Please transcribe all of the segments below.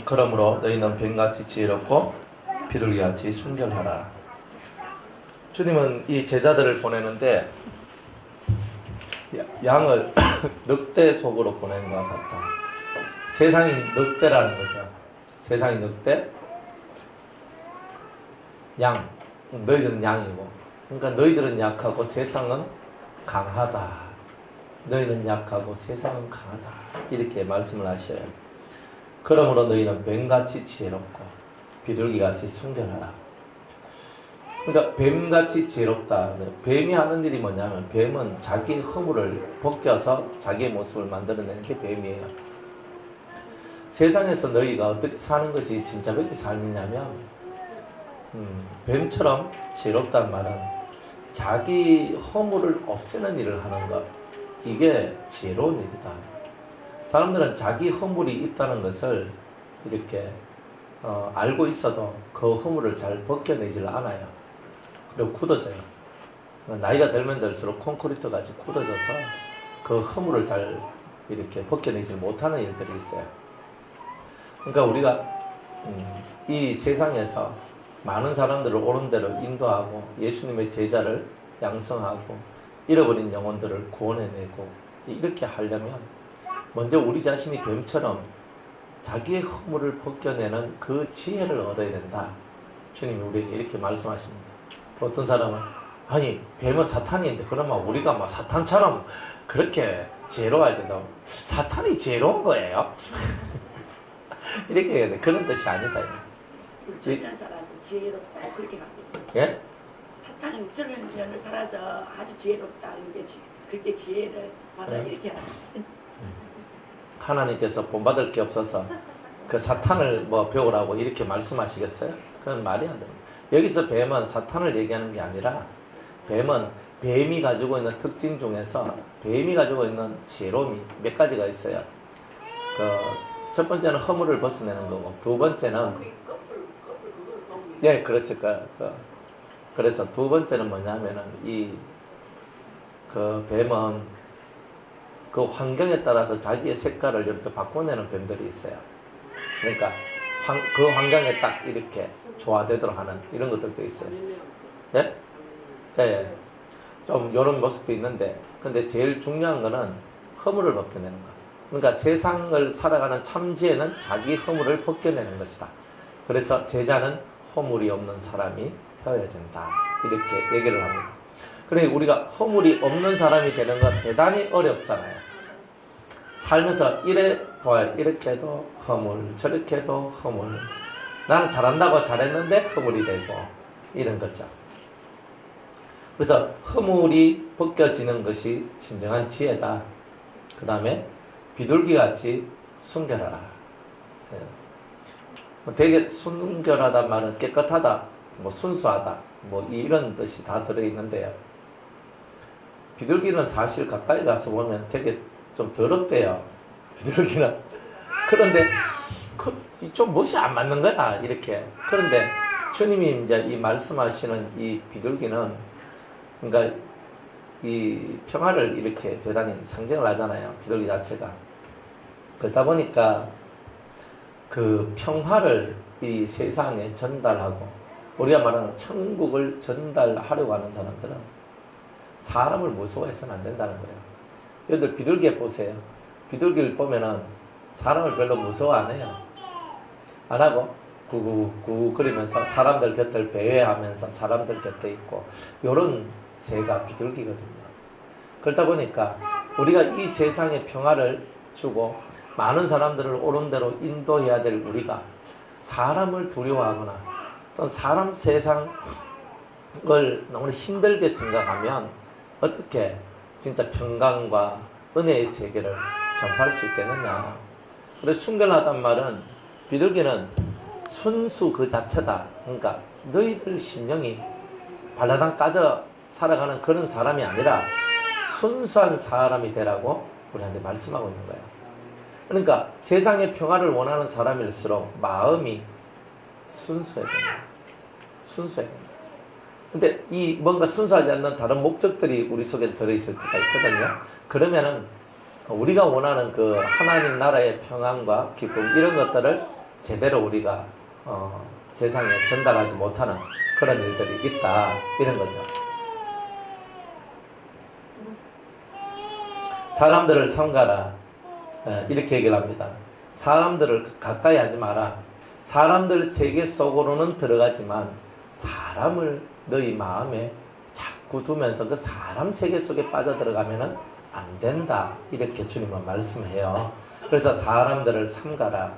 그러므로 너희는 뱀같이 지혜롭고 비둘기같이 순결하라. 주님은 이 제자들을 보내는데 양을 늑대 속으로 보낸 것 같다. 세상이 늑대라는 거죠. 세상이 늑대, 양. 너희들은 양이고. 그러니까 너희들은 약하고 세상은 강하다. 너희는 약하고 세상은 강하다. 이렇게 말씀을 하셔요. 그러므로 너희는 뱀같이 지혜롭고 비둘기같이 순결하라. 그러니까 뱀같이 지혜롭다. 뱀이 하는 일이 뭐냐면 뱀은 자기 허물을 벗겨서 자기의 모습을 만들어내는 게 뱀이에요. 세상에서 너희가 어떻게 사는 것이 진짜 그렇게 삶이냐면 뱀처럼 지혜롭다는 말은 자기 허물을 없애는 일을 하는 것. 이게 지혜로운 일이다. 사람들은 자기 허물이 있다는 것을 이렇게 알고 있어도 그 허물을 잘 벗겨내질 않아요. 그리고 굳어져요. 나이가 들면 들수록 콘크리트 같이 굳어져서 그 허물을 잘 이렇게 벗겨내지 못하는 일들이 있어요. 그러니까 우리가 이 세상에서 많은 사람들을 옳은 대로 인도하고 예수님의 제자를 양성하고 잃어버린 영혼들을 구원해내고 이렇게 하려면 먼저 우리 자신이 뱀처럼 자기의 허물을 벗겨내는 그 지혜를 얻어야 된다. 주님이 우리에게 이렇게 말씀하십니다. 어떤 사람은 아니 뱀은 사탄인데 그러면 우리가 막 사탄처럼 그렇게 지혜로워야 된다고. 사탄이 지혜로운 거예요? 이렇게 해야 돼. 그런 뜻이 아니다. 전년 살아서 지혜롭다 그렇게 갖고 있어요. 예? 사탄은 전년을 살아서 아주 지혜롭다 그렇게 지혜를 받아 이렇게 하죠. 하나님께서 본받을 게 없어서 그 사탄을 뭐 배우라고 이렇게 말씀하시겠어요? 그건 말이 안 됩니다. 여기서 뱀은 사탄을 얘기하는 게 아니라 뱀은 뱀이 가지고 있는 특징 중에서 뱀이 가지고 있는 지혜로움이 몇 가지가 있어요. 첫 번째는 허물을 벗어내는 거고, 두 번째는 예, 그렇죠. 그래서 두 번째는 뭐냐면은 그 뱀은 그 환경에 따라서 자기의 색깔을 이렇게 바꿔내는 뱀들이 있어요. 그러니까 그 환경에 딱 이렇게 조화되도록 하는 이런 것들도 있어요. 예? 예. 좀 이런 모습도 있는데, 근데 제일 중요한 거는 허물을 벗겨내는 거. 그러니까 세상을 살아가는 참지혜는 자기 허물을 벗겨내는 것이다. 그래서 제자는 허물이 없는 사람이 되어야 된다. 이렇게 얘기를 합니다. 그러니까 우리가 허물이 없는 사람이 되는 건 대단히 어렵잖아요. 살면서 이렇게 해도 허물, 저렇게 해도 허물. 나는 잘한다고 잘했는데 허물이 되고 이런 거죠. 그래서 허물이 벗겨지는 것이 진정한 지혜다. 그 다음에 비둘기같이 순결하라. 되게 순결하단 말은 깨끗하다, 뭐 순수하다, 뭐 이런 뜻이 다 들어있는데요. 비둘기는 사실 가까이 가서 보면 되게 좀 더럽대요. 비둘기는. 그런데 좀 멋이 안 맞는 거야, 이렇게. 그런데 주님이 이제 이 말씀하시는 이 비둘기는, 그러니까 이 평화를 이렇게 대단히 상징을 하잖아요, 비둘기 자체가. 그러다 보니까 그 평화를 이 세상에 전달하고, 우리가 말하는 천국을 전달하려고 하는 사람들은 사람을 무서워해서는 안 된다는 거예요. 여러분들 비둘기 보세요. 비둘기를 보면은 사람을 별로 무서워 안 해요. 안 하고 구구구 그러면서 사람들 곁을 배회하면서 사람들 곁에 있고, 요런 새가 비둘기거든요. 그러다 보니까 우리가 이 세상에 평화를 주고 많은 사람들을 옳은 대로 인도해야 될 우리가 사람을 두려워하거나 또는 사람 세상을 너무 힘들게 생각하면 어떻게 진짜 평강과 은혜의 세계를 전파할 수 있겠느냐. 그래서 순결하단 말은 비둘기는 순수 그 자체다. 그러니까 너희들 심령이 발라당 까져 살아가는 그런 사람이 아니라 순수한 사람이 되라고 우리한테 말씀하고 있는 거예요. 그러니까 세상의 평화를 원하는 사람일수록 마음이 순수해야 됩니다. 순수해야 됩니다. 근데 이 뭔가 순수하지 않는 다른 목적들이 우리 속에 들어있을 때가 있거든요. 그러면은 우리가 원하는 그 하나님 나라의 평안과 기쁨 이런 것들을 제대로 우리가 세상에 전달하지 못하는 그런 일들이 있다 이런 거죠. 사람들을 삼가라 이렇게 얘기를 합니다. 사람들을 가까이 하지 마라. 사람들 세계 속으로는 들어가지만 사람을 너희 마음에 자꾸 두면서 그 사람 세계 속에 빠져들어가면은 안 된다 이렇게 주님은 말씀해요. 그래서 사람들을 삼가라.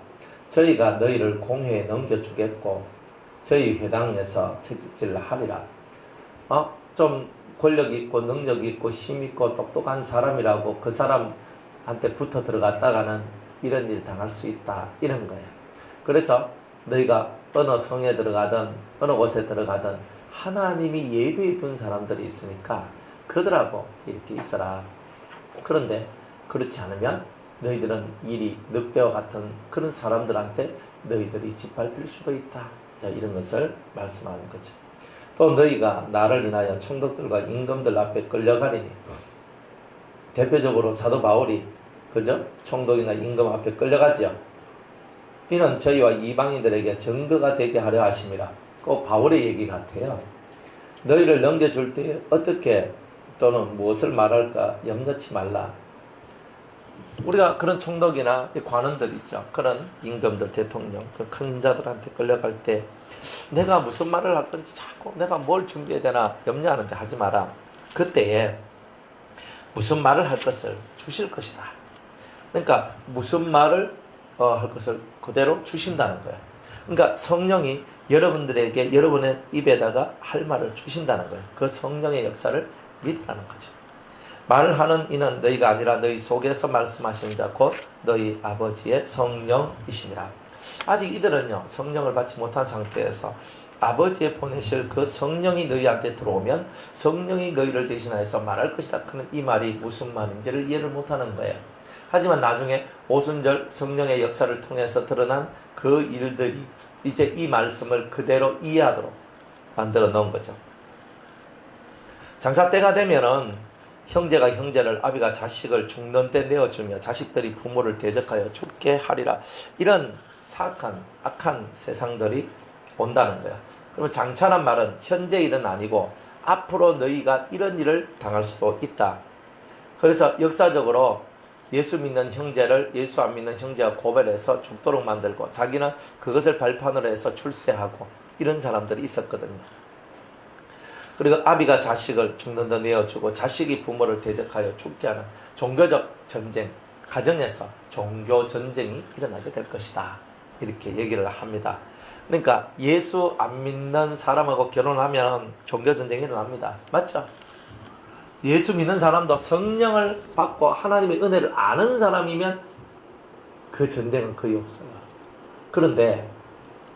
저희가 너희를 공회에 넘겨주겠고 저희 회당에서 채찍질 하리라. 좀 권력 있고 능력 있고 힘 있고 똑똑한 사람이라고 그 사람한테 붙어 들어갔다가는 이런 일 당할 수 있다 이런 거예요. 그래서 너희가 어느 성에 들어가든 어느 곳에 들어가든 하나님이 예비해 둔 사람들이 있으니까 그들하고 이렇게 있어라. 그런데 그렇지 않으면 너희들은 일이 늑대와 같은 그런 사람들한테 너희들이 짓밟힐 수도 있다. 자, 이런 것을 말씀하는 거죠. 또 너희가 나를 인하여 총독들과 임금들 앞에 끌려가리니, 대표적으로 사도 바울이 그죠? 총독이나 임금 앞에 끌려가지요. 이는 저희와 이방인들에게 증거가 되게 하려 하심이라. 꼭 바울의 얘기 같아요. 너희를 넘겨줄 때 어떻게 또는 무엇을 말할까 염려치 말라. 우리가 그런 총독이나 관원들 있죠. 그런 임금들, 대통령, 그 큰 자들한테 끌려갈 때 내가 무슨 말을 할 건지 자꾸 내가 뭘 준비해야 되나 염려하는데 하지 마라. 그때에 무슨 말을 할 것을 주실 것이다. 그러니까 무슨 말을 할 것을 그대로 주신다는 거예요. 그러니까 성령이 여러분들에게 여러분의 입에다가 할 말을 주신다는 거예요. 그 성령의 역사를 믿으라는 거죠. 말을 하는 이는 너희가 아니라 너희 속에서 말씀하시는 자 곧 너희 아버지의 성령이시니라. 아직 이들은요 성령을 받지 못한 상태에서 아버지의 보내실 그 성령이 너희한테 들어오면 성령이 너희를 대신하여서 말할 것이다. 그는 이 말이 무슨 말인지를 이해를 못하는 거예요. 하지만 나중에 오순절 성령의 역사를 통해서 드러난 그 일들이 이제 이 말씀을 그대로 이해하도록 만들어 놓은 거죠. 장사 때가 되면은 형제가 형제를, 아비가 자식을 죽는 데 내어주며 자식들이 부모를 대적하여 죽게 하리라. 이런 사악한 악한 세상들이 온다는 거야. 그러면 장차란 말은 현재 일은 아니고 앞으로 너희가 이런 일을 당할 수도 있다. 그래서 역사적으로 예수 믿는 형제를 예수 안 믿는 형제가 고발해서 죽도록 만들고 자기는 그것을 발판으로 해서 출세하고 이런 사람들이 있었거든요. 그리고 아비가 자식을 죽는 데 내어주고 자식이 부모를 대적하여 죽게 하는 종교적 전쟁, 가정에서 종교 전쟁이 일어나게 될 것이다. 이렇게 얘기를 합니다. 그러니까 예수 안 믿는 사람하고 결혼하면 종교 전쟁이 일어납니다. 맞죠? 예수 믿는 사람도 성령을 받고 하나님의 은혜를 아는 사람이면 그 전쟁은 거의 없어요. 그런데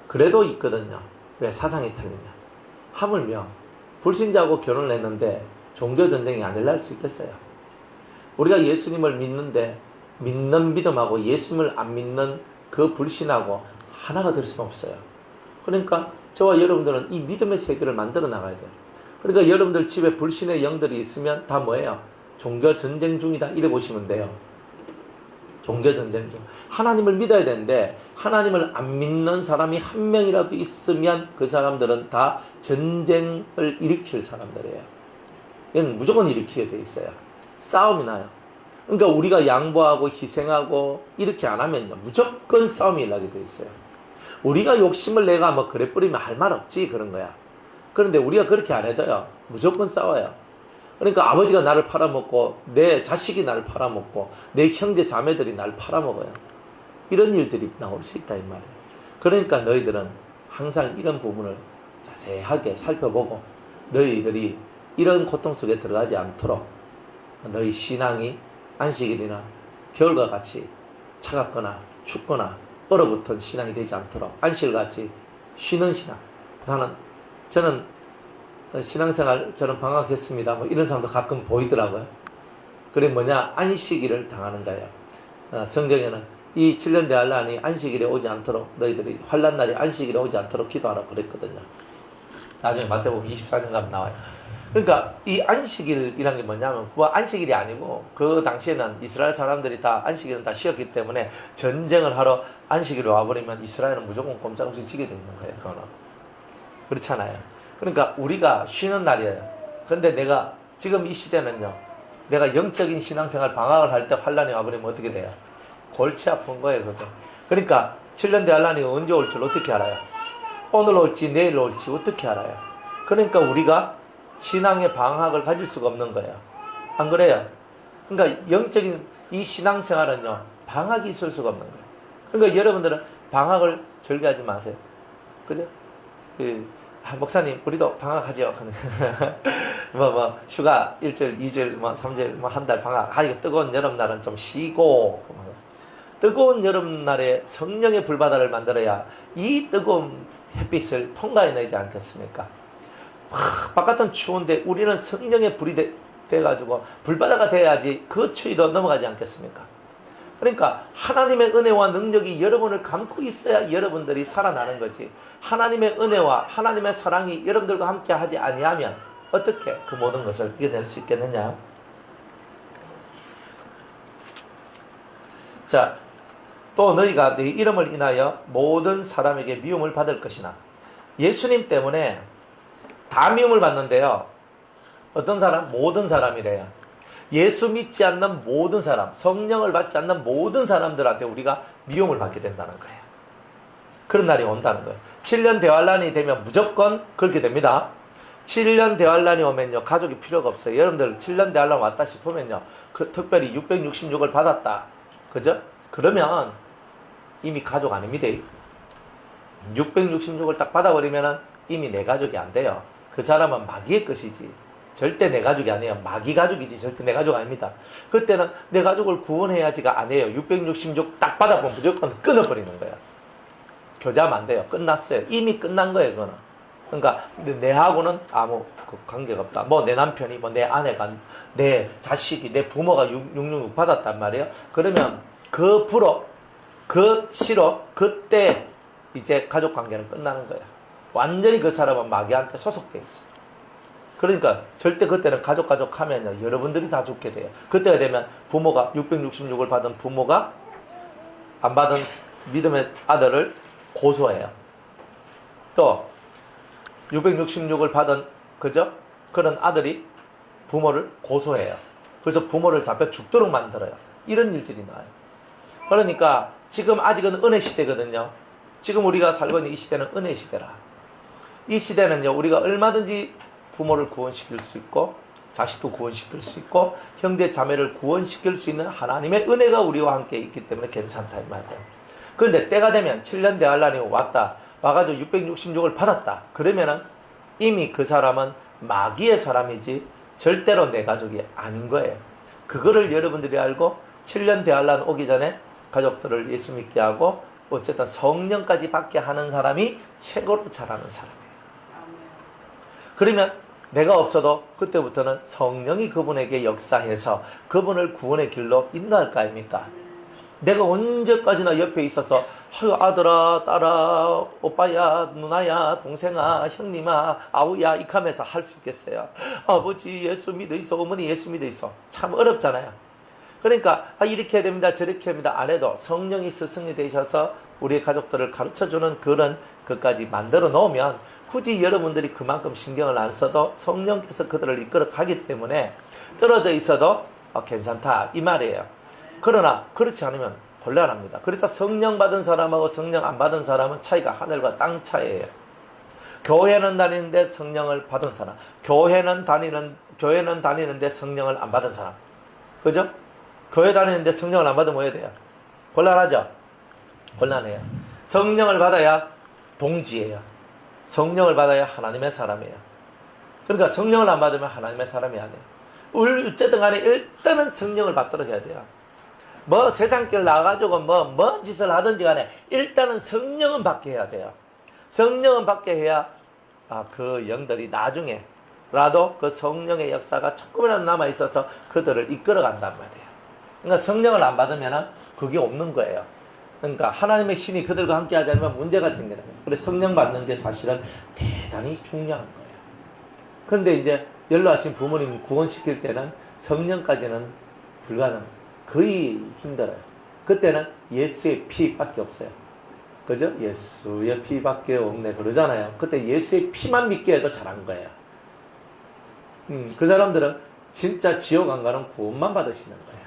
그래도 있거든요. 왜? 사상이 틀리면. 하물며 불신자하고 결혼을 했는데 종교 전쟁이 안 일어날 수 있겠어요? 우리가 예수님을 믿는데 믿는 믿음하고 예수님을 안 믿는 그 불신하고 하나가 될 수는 없어요. 그러니까 저와 여러분들은 이 믿음의 세계를 만들어 나가야 돼요. 그러니까 여러분들 집에 불신의 영들이 있으면 다 뭐예요? 종교 전쟁 중이다 이래 보시면 돼요. 종교 전쟁 중. 하나님을 믿어야 되는데 하나님을 안 믿는 사람이 한 명이라도 있으면 그 사람들은 다 전쟁을 일으킬 사람들이에요. 얘는 무조건 일으키게 돼 있어요. 싸움이 나요. 그러니까 우리가 양보하고 희생하고 이렇게 안 하면요 무조건 싸움이 일어나게 돼 있어요. 우리가 욕심을 내가 뭐 그래 뿌리면 할 말 없지 그런 거야. 그런데 우리가 그렇게 안 해도요 무조건 싸워요. 그러니까 아버지가 나를 팔아먹고 내 자식이 나를 팔아먹고 내 형제 자매들이 나를 팔아먹어요. 이런 일들이 나올 수 있다 이 말이에요. 그러니까 너희들은 항상 이런 부분을 자세하게 살펴보고 너희들이 이런 고통 속에 들어가지 않도록 너희 신앙이 안식일이나 겨울과 같이 차갑거나 춥거나 얼어붙은 신앙이 되지 않도록 안식일같이 쉬는 신앙. 저는 신앙생활 저는 방학했습니다. 뭐 이런 사람도 가끔 보이더라고요. 그게 뭐냐? 안식일을 당하는 자예요. 성경에는 이 7년 대환란이 안식일에 오지 않도록 너희들이 환란날이 안식일에 오지 않도록 기도하라고 그랬거든요. 나중에 마태복음 24장 가면 나와요. 그러니까 이 안식일이란 게 뭐냐면 뭐 안식일이 아니고 그 당시에는 이스라엘 사람들이 다 안식일은 다 쉬었기 때문에 전쟁을 하러 안식일에 와버리면 이스라엘은 무조건 꼼짝없이 지게 되는 거예요. 그거는 그렇잖아요. 그러니까 우리가 쉬는 날이에요. 근데 내가 지금 이 시대는요, 내가 영적인 신앙생활 방학을 할 때 환란이 와버리면 어떻게 돼요? 골치 아픈 거예요. 그거. 그러니까 7년 대환란이 언제 올 줄 어떻게 알아요? 오늘 올지 내일 올지 어떻게 알아요? 그러니까 우리가 신앙의 방학을 가질 수가 없는 거예요. 안 그래요? 그러니까 영적인 이 신앙생활은요, 방학이 있을 수가 없는 거예요. 그러니까 여러분들은 방학을 즐겨하지 마세요. 그죠? 목사님, 우리도 방학하죠. 휴가 1절, 2절, 3절, 한 달 방학. 이거 뜨거운 여름날은 좀 쉬고. 뜨거운 여름날에 성령의 불바다를 만들어야 이 뜨거운 햇빛을 통과해내지 않겠습니까? 바깥은 추운데 우리는 성령의 불이 돼가지고 불바다가 돼야지 그 추위도 넘어가지 않겠습니까? 그러니까 하나님의 은혜와 능력이 여러분을 감고 있어야 여러분들이 살아나는 거지. 하나님의 은혜와 하나님의 사랑이 여러분들과 함께 하지 아니하면 어떻게 그 모든 것을 이겨낼 수 있겠느냐? 자, 또 너희가 네 이름을 인하여 모든 사람에게 미움을 받을 것이나. 예수님 때문에 다 미움을 받는데요. 어떤 사람? 모든 사람이래요. 예수 믿지 않는 모든 사람, 성령을 받지 않는 모든 사람들한테 우리가 미움을 받게 된다는 거예요. 그런 날이 온다는 거예요. 7년 대환란이 되면 무조건 그렇게 됩니다. 7년 대환란이 오면요, 가족이 필요가 없어요. 여러분들 7년 대환란 왔다 싶으면요, 특별히 666을 받았다, 그죠? 그러면 이미 가족 아닙니다. 666을 딱 받아버리면 이미 내 가족이 안 돼요. 그 사람은 마귀의 것이지 절대 내 가족이 아니에요. 마귀 가족이지 절대 내 가족 아닙니다. 그때는 내 가족을 구원해야지가 아니에요. 666 딱 받아보면 무조건 끊어버리는 거예요. 교제하면 안 돼요. 끝났어요. 이미 끝난 거예요. 그거는. 그러니까 내하고는 아무 관계가 없다. 뭐 내 남편이, 뭐 내 아내가, 내 자식이, 내 부모가 666 받았단 말이에요. 그러면 그 불어, 그 시로 그때 이제 가족 관계는 끝나는 거예요. 완전히 그 사람은 마귀한테 소속돼 있어요. 그러니까 절대 그때는 가족 하면요, 여러분들이 다 죽게 돼요. 그때가 되면 부모가 666을 받은 부모가 안 받은 믿음의 아들을 고소해요. 또 666을 받은, 그죠? 그런 아들이 부모를 고소해요. 그래서 부모를 잡혀 죽도록 만들어요. 이런 일들이 나와요. 그러니까 지금 아직은 은혜 시대거든요. 지금 우리가 살고 있는 이 시대는 은혜 시대라. 이 시대는요, 우리가 얼마든지 부모를 구원시킬 수 있고 자식도 구원시킬 수 있고 형제 자매를 구원시킬 수 있는 하나님의 은혜가 우리와 함께 있기 때문에 괜찮다 이 말이에요. 그런데 때가 되면 7년 대환란이 왔다, 와가지고 666을 받았다, 그러면은 이미 그 사람은 마귀의 사람이지 절대로 내 가족이 아닌 거예요. 그거를 여러분들이 알고 7년 대환란 오기 전에 가족들을 예수 믿게 하고 어쨌든 성령까지 받게 하는 사람이 최고로 잘하는 사람이에요. 그러면 내가 없어도 그때부터는 성령이 그분에게 역사해서 그분을 구원의 길로 인도할 거 아닙니까? 내가 언제까지나 옆에 있어서 아들아, 딸아, 오빠야, 누나야, 동생아, 형님아, 아우야 이렇게 하면서 할 수 있겠어요? 아버지 예수 믿어 있어, 어머니 예수 믿어 있어. 참 어렵잖아요. 그러니까 이렇게 해야 됩니다, 저렇게 합니다 안 해도 성령이 스승이 되셔서 우리의 가족들을 가르쳐주는 그런 것까지 만들어 놓으면 굳이 여러분들이 그만큼 신경을 안 써도 성령께서 그들을 이끌어 가기 때문에 떨어져 있어도 괜찮다 이 말이에요. 그러나 그렇지 않으면 곤란합니다. 그래서 성령 받은 사람하고 성령 안 받은 사람은 차이가 하늘과 땅 차이예요. 교회는 다니는데 성령을 받은 사람, 교회는 다니는데 성령을 안 받은 사람, 그죠? 교회 다니는데 성령을 안 받으면 뭐 해야 돼요? 곤란하죠? 곤란해요. 성령을 받아야 동지예요. 성령을 받아야 하나님의 사람이에요. 그러니까 성령을 안 받으면 하나님의 사람이 아니에요. 어쨌든 간에 일단은 성령을 받도록 해야 돼요. 뭐 세상길 나가지고 뭔 짓을 하든지 간에 일단은 성령은 받게 해야 돼요. 성령은 받게 해야 그 영들이 나중에라도 그 성령의 역사가 조금이라도 남아있어서 그들을 이끌어 간단 말이에요. 그러니까 성령을 안 받으면 그게 없는 거예요. 그러니까 하나님의 신이 그들과 함께 하지 않으면 문제가 생기는 거예요. 그래서 성령 받는 게 사실은 대단히 중요한 거예요. 그런데 이제 연로하신 부모님 구원시킬 때는 성령까지는 불가능, 거의 힘들어요. 그때는 예수의 피밖에 없어요. 그죠? 예수의 피밖에 없네 그러잖아요. 그때 예수의 피만 믿게 해도 잘한 거예요. 그 사람들은 진짜 지옥 안 가는 구원만 받으시는 거예요.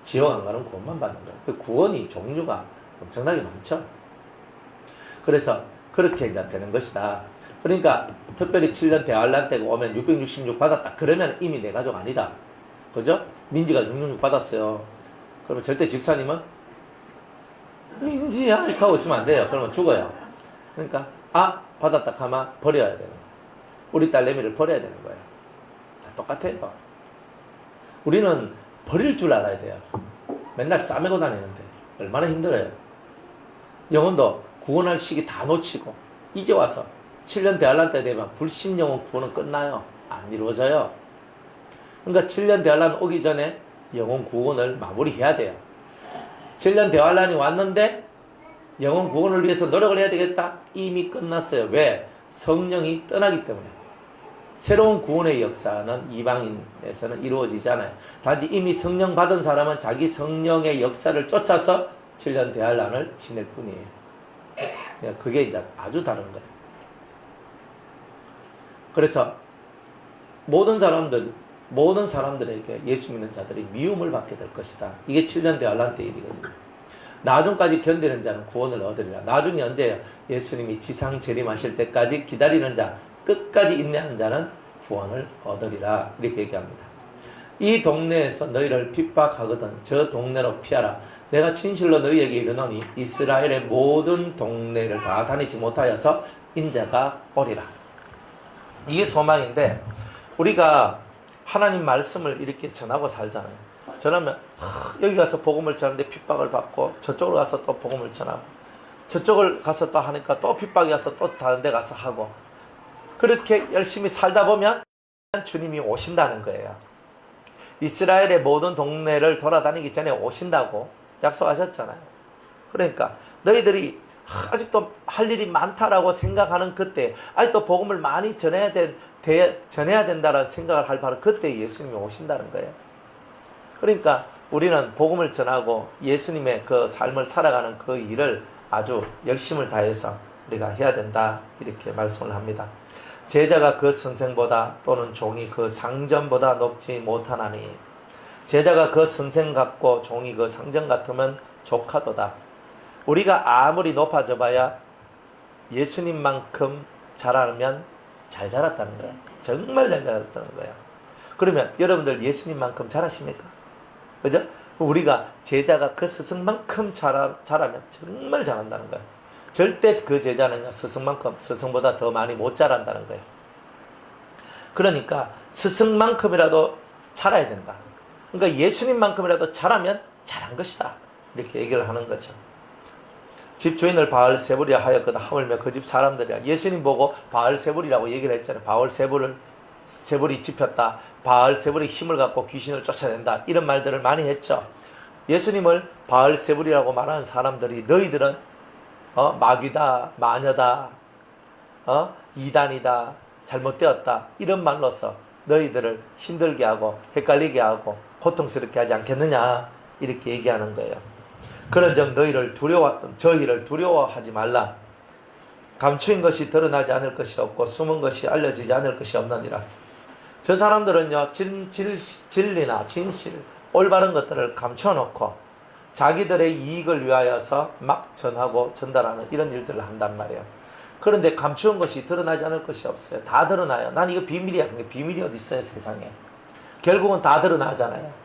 지옥 안 가는 구원만 받는 거예요. 그 구원이 종류가 엄청나게 많죠. 그래서 그렇게 이제 되는 것이다. 그러니까 특별히 7년 대환란 때가 오면 666 받았다. 그러면 이미 내 가족 아니다. 그죠? 민지가 666 받았어요. 그러면 절대 집사님은 민지야 이렇게 하고 있으면 안 돼요. 그러면 죽어요. 그러니까 받았다 하면 버려야 되는 거예요. 우리 딸내미를 버려야 되는 거예요. 다 똑같아요. 우리는 버릴 줄 알아야 돼요. 맨날 싸매고 다니는데 얼마나 힘들어요. 영혼도 구원할 시기 다 놓치고 이제 와서 7년 대환란 때 되면 불신 영혼 구원은 끝나요. 안 이루어져요. 그러니까 7년 대환란 오기 전에 영혼 구원을 마무리해야 돼요. 7년 대환란이 왔는데 영혼 구원을 위해서 노력을 해야 되겠다? 이미 끝났어요. 왜? 성령이 떠나기 때문에. 새로운 구원의 역사는 이방인에서는 이루어지지 않아요. 단지 이미 성령 받은 사람은 자기 성령의 역사를 쫓아서 7년 대환란을 지낼 뿐이에요. 그게 이제 아주 다른 거예요. 그래서 모든 사람들에게 예수 믿는 자들이 미움을 받게 될 것이다. 이게 7년 대환란 때 일이거든요. 나중까지 견디는 자는 구원을 얻으리라. 나중이 언제예요? 예수님이 지상 재림하실 때까지 기다리는 자, 끝까지 인내하는 자는 구원을 얻으리라. 이렇게 얘기합니다. 이 동네에서 너희를 핍박하거든 저 동네로 피하라. 내가 진실로 너희에게 이르노니 이스라엘의 모든 동네를 다 다니지 못하여서 인자가 오리라. 이게 소망인데 우리가 하나님 말씀을 이렇게 전하고 살잖아요. 전하면 여기 가서 복음을 전하는데 핍박을 받고 저쪽으로 가서 또 복음을 전하고 저쪽을 가서 또 하니까 또 핍박이 가서 또 다른 데 가서 하고 그렇게 열심히 살다 보면 주님이 오신다는 거예요. 이스라엘의 모든 동네를 돌아다니기 전에 오신다고 약속하셨잖아요. 그러니까 너희들이 아직도 할 일이 많다라고 생각하는 그때 아직도 복음을 많이 전해야 된다라는 생각을 할 바로 그때 예수님이 오신다는 거예요. 그러니까 우리는 복음을 전하고 예수님의 그 삶을 살아가는 그 일을 아주 열심을 다해서 우리가 해야 된다 이렇게 말씀을 합니다. 제자가 그 선생보다 또는 종이 그 상전보다 높지 못하나니 제자가 그 선생 같고 종이 그 상전 같으면 조카도다. 우리가 아무리 높아져 봐야 예수님만큼 자라면 잘 자랐다는 거예요. 정말 잘 자랐다는 거예요. 그러면 여러분들 예수님만큼 잘하십니까? 그죠? 우리가 제자가 그 스승만큼 자라면 정말 잘한다는 거예요. 절대 그 제자는 스승만큼 스승보다 더 많이 못 자란다는 거예요. 그러니까 스승만큼이라도 자라야 된다. 그러니까 예수님만큼이라도 자라면 잘한 것이다. 이렇게 얘기를 하는 거죠. 집주인을 바알세불이라 하였거든 하물며 그 집 사람들이야. 예수님 보고 바알세불이라고 얘기를 했잖아요. 바알세불이 짚혔다. 바알세불이 힘을 갖고 귀신을 쫓아낸다. 이런 말들을 많이 했죠. 예수님을 바알세불이라고 말하는 사람들이 너희들은 마귀다, 마녀다, 이단이다, 잘못되었다 이런 말로서 너희들을 힘들게 하고 헷갈리게 하고 고통스럽게 하지 않겠느냐 이렇게 얘기하는 거예요. 그런즉 저희를 두려워하지 말라. 감추인 것이 드러나지 않을 것이 없고 숨은 것이 알려지지 않을 것이 없느니라. 저 사람들은요 진리나 진실 올바른 것들을 감춰놓고 자기들의 이익을 위하여서 막 전하고 전달하는 이런 일들을 한단 말이에요. 그런데 감추은 것이 드러나지 않을 것이 없어요. 다 드러나요. 난 이거 비밀이야. 근데 비밀이 어디 있어요 세상에. 결국은 다 드러나잖아요.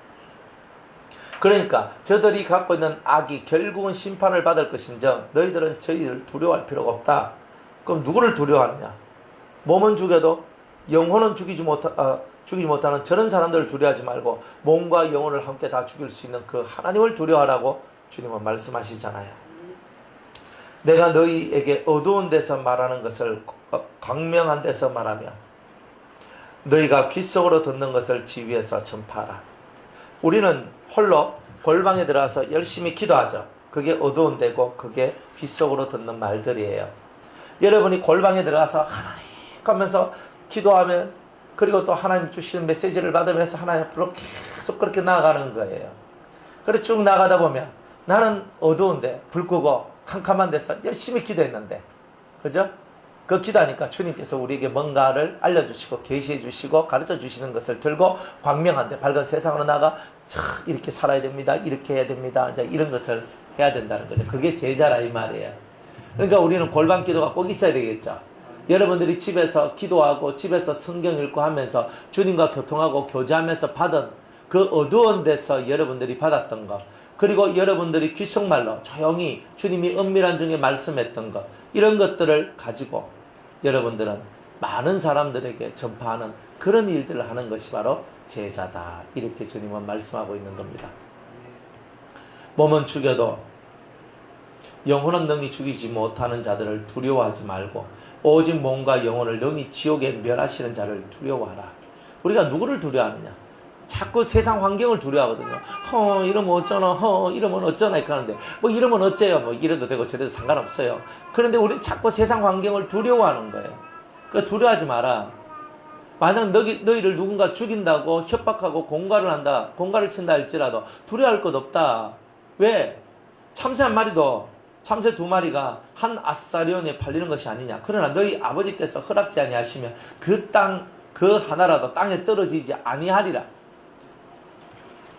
그러니까 저들이 갖고 있는 악이 결국은 심판을 받을 것인즉 너희들은 저희를 두려워할 필요가 없다. 그럼 누구를 두려워하느냐? 몸은 죽여도 영혼은 죽이지 못하는 저런 사람들을 두려워하지 말고 몸과 영혼을 함께 다 죽일 수 있는 그 하나님을 두려워하라고 주님은 말씀하시잖아요. 내가 너희에게 어두운 데서 말하는 것을 광명한 데서 말하며 너희가 귀 속으로 듣는 것을 지위에서 전파하라. 우리는 홀로 골방에 들어가서 열심히 기도하죠. 그게 어두운 데고 그게 귀 속으로 듣는 말들이에요. 여러분이 골방에 들어가서 하나님 하면서 기도하면 그리고 또 하나님 주시는 메시지를 받으면서 하나님 앞으로 계속 그렇게 나아가는 거예요. 그래 쭉 나가다 보면 나는 어두운데 불 끄고 캄캄한 데서 열심히 기도했는데, 그죠? 그 기도하니까 주님께서 우리에게 뭔가를 알려주시고 계시해 주시고 가르쳐 주시는 것을 들고 광명한데 밝은 세상으로 나가 이렇게 살아야 됩니다. 이렇게 해야 됩니다. 이제 이런 것을 해야 된다는 거죠. 그게 제자라 이 말이에요. 그러니까 우리는 골방 기도가 꼭 있어야 되겠죠. 여러분들이 집에서 기도하고 집에서 성경 읽고 하면서 주님과 교통하고 교제하면서 받은 그 어두운 데서 여러분들이 받았던 것, 그리고 여러분들이 귓속말로 조용히 주님이 은밀한 중에 말씀했던 것, 이런 것들을 가지고 여러분들은 많은 사람들에게 전파하는 그런 일들을 하는 것이 바로 제자다. 이렇게 주님은 말씀하고 있는 겁니다. 몸은 죽여도 영혼은 능히 죽이지 못하는 자들을 두려워하지 말고 오직 몸과 영혼을 능히 지옥에 멸하시는 자를 두려워하라. 우리가 누구를 두려워하느냐? 자꾸 세상 환경을 두려워하거든요. 이러면 어쩌나, 이러면 어쩌나 이렇게 하는데, 뭐 이러면 어째요? 뭐 이래도 되고 저래도 상관없어요. 그런데 우리는 자꾸 세상 환경을 두려워하는 거예요. 그 두려워하지 마라. 만약 너희를 누군가 죽인다고 협박하고 공갈을 친다 할지라도 두려워할 것 없다. 왜? 참새 한 마리도, 참새 두 마리가 한 아사리온에 팔리는 것이 아니냐. 그러나 너희 아버지께서 허락지 아니하시면 그 하나라도 땅에 떨어지지 아니하리라.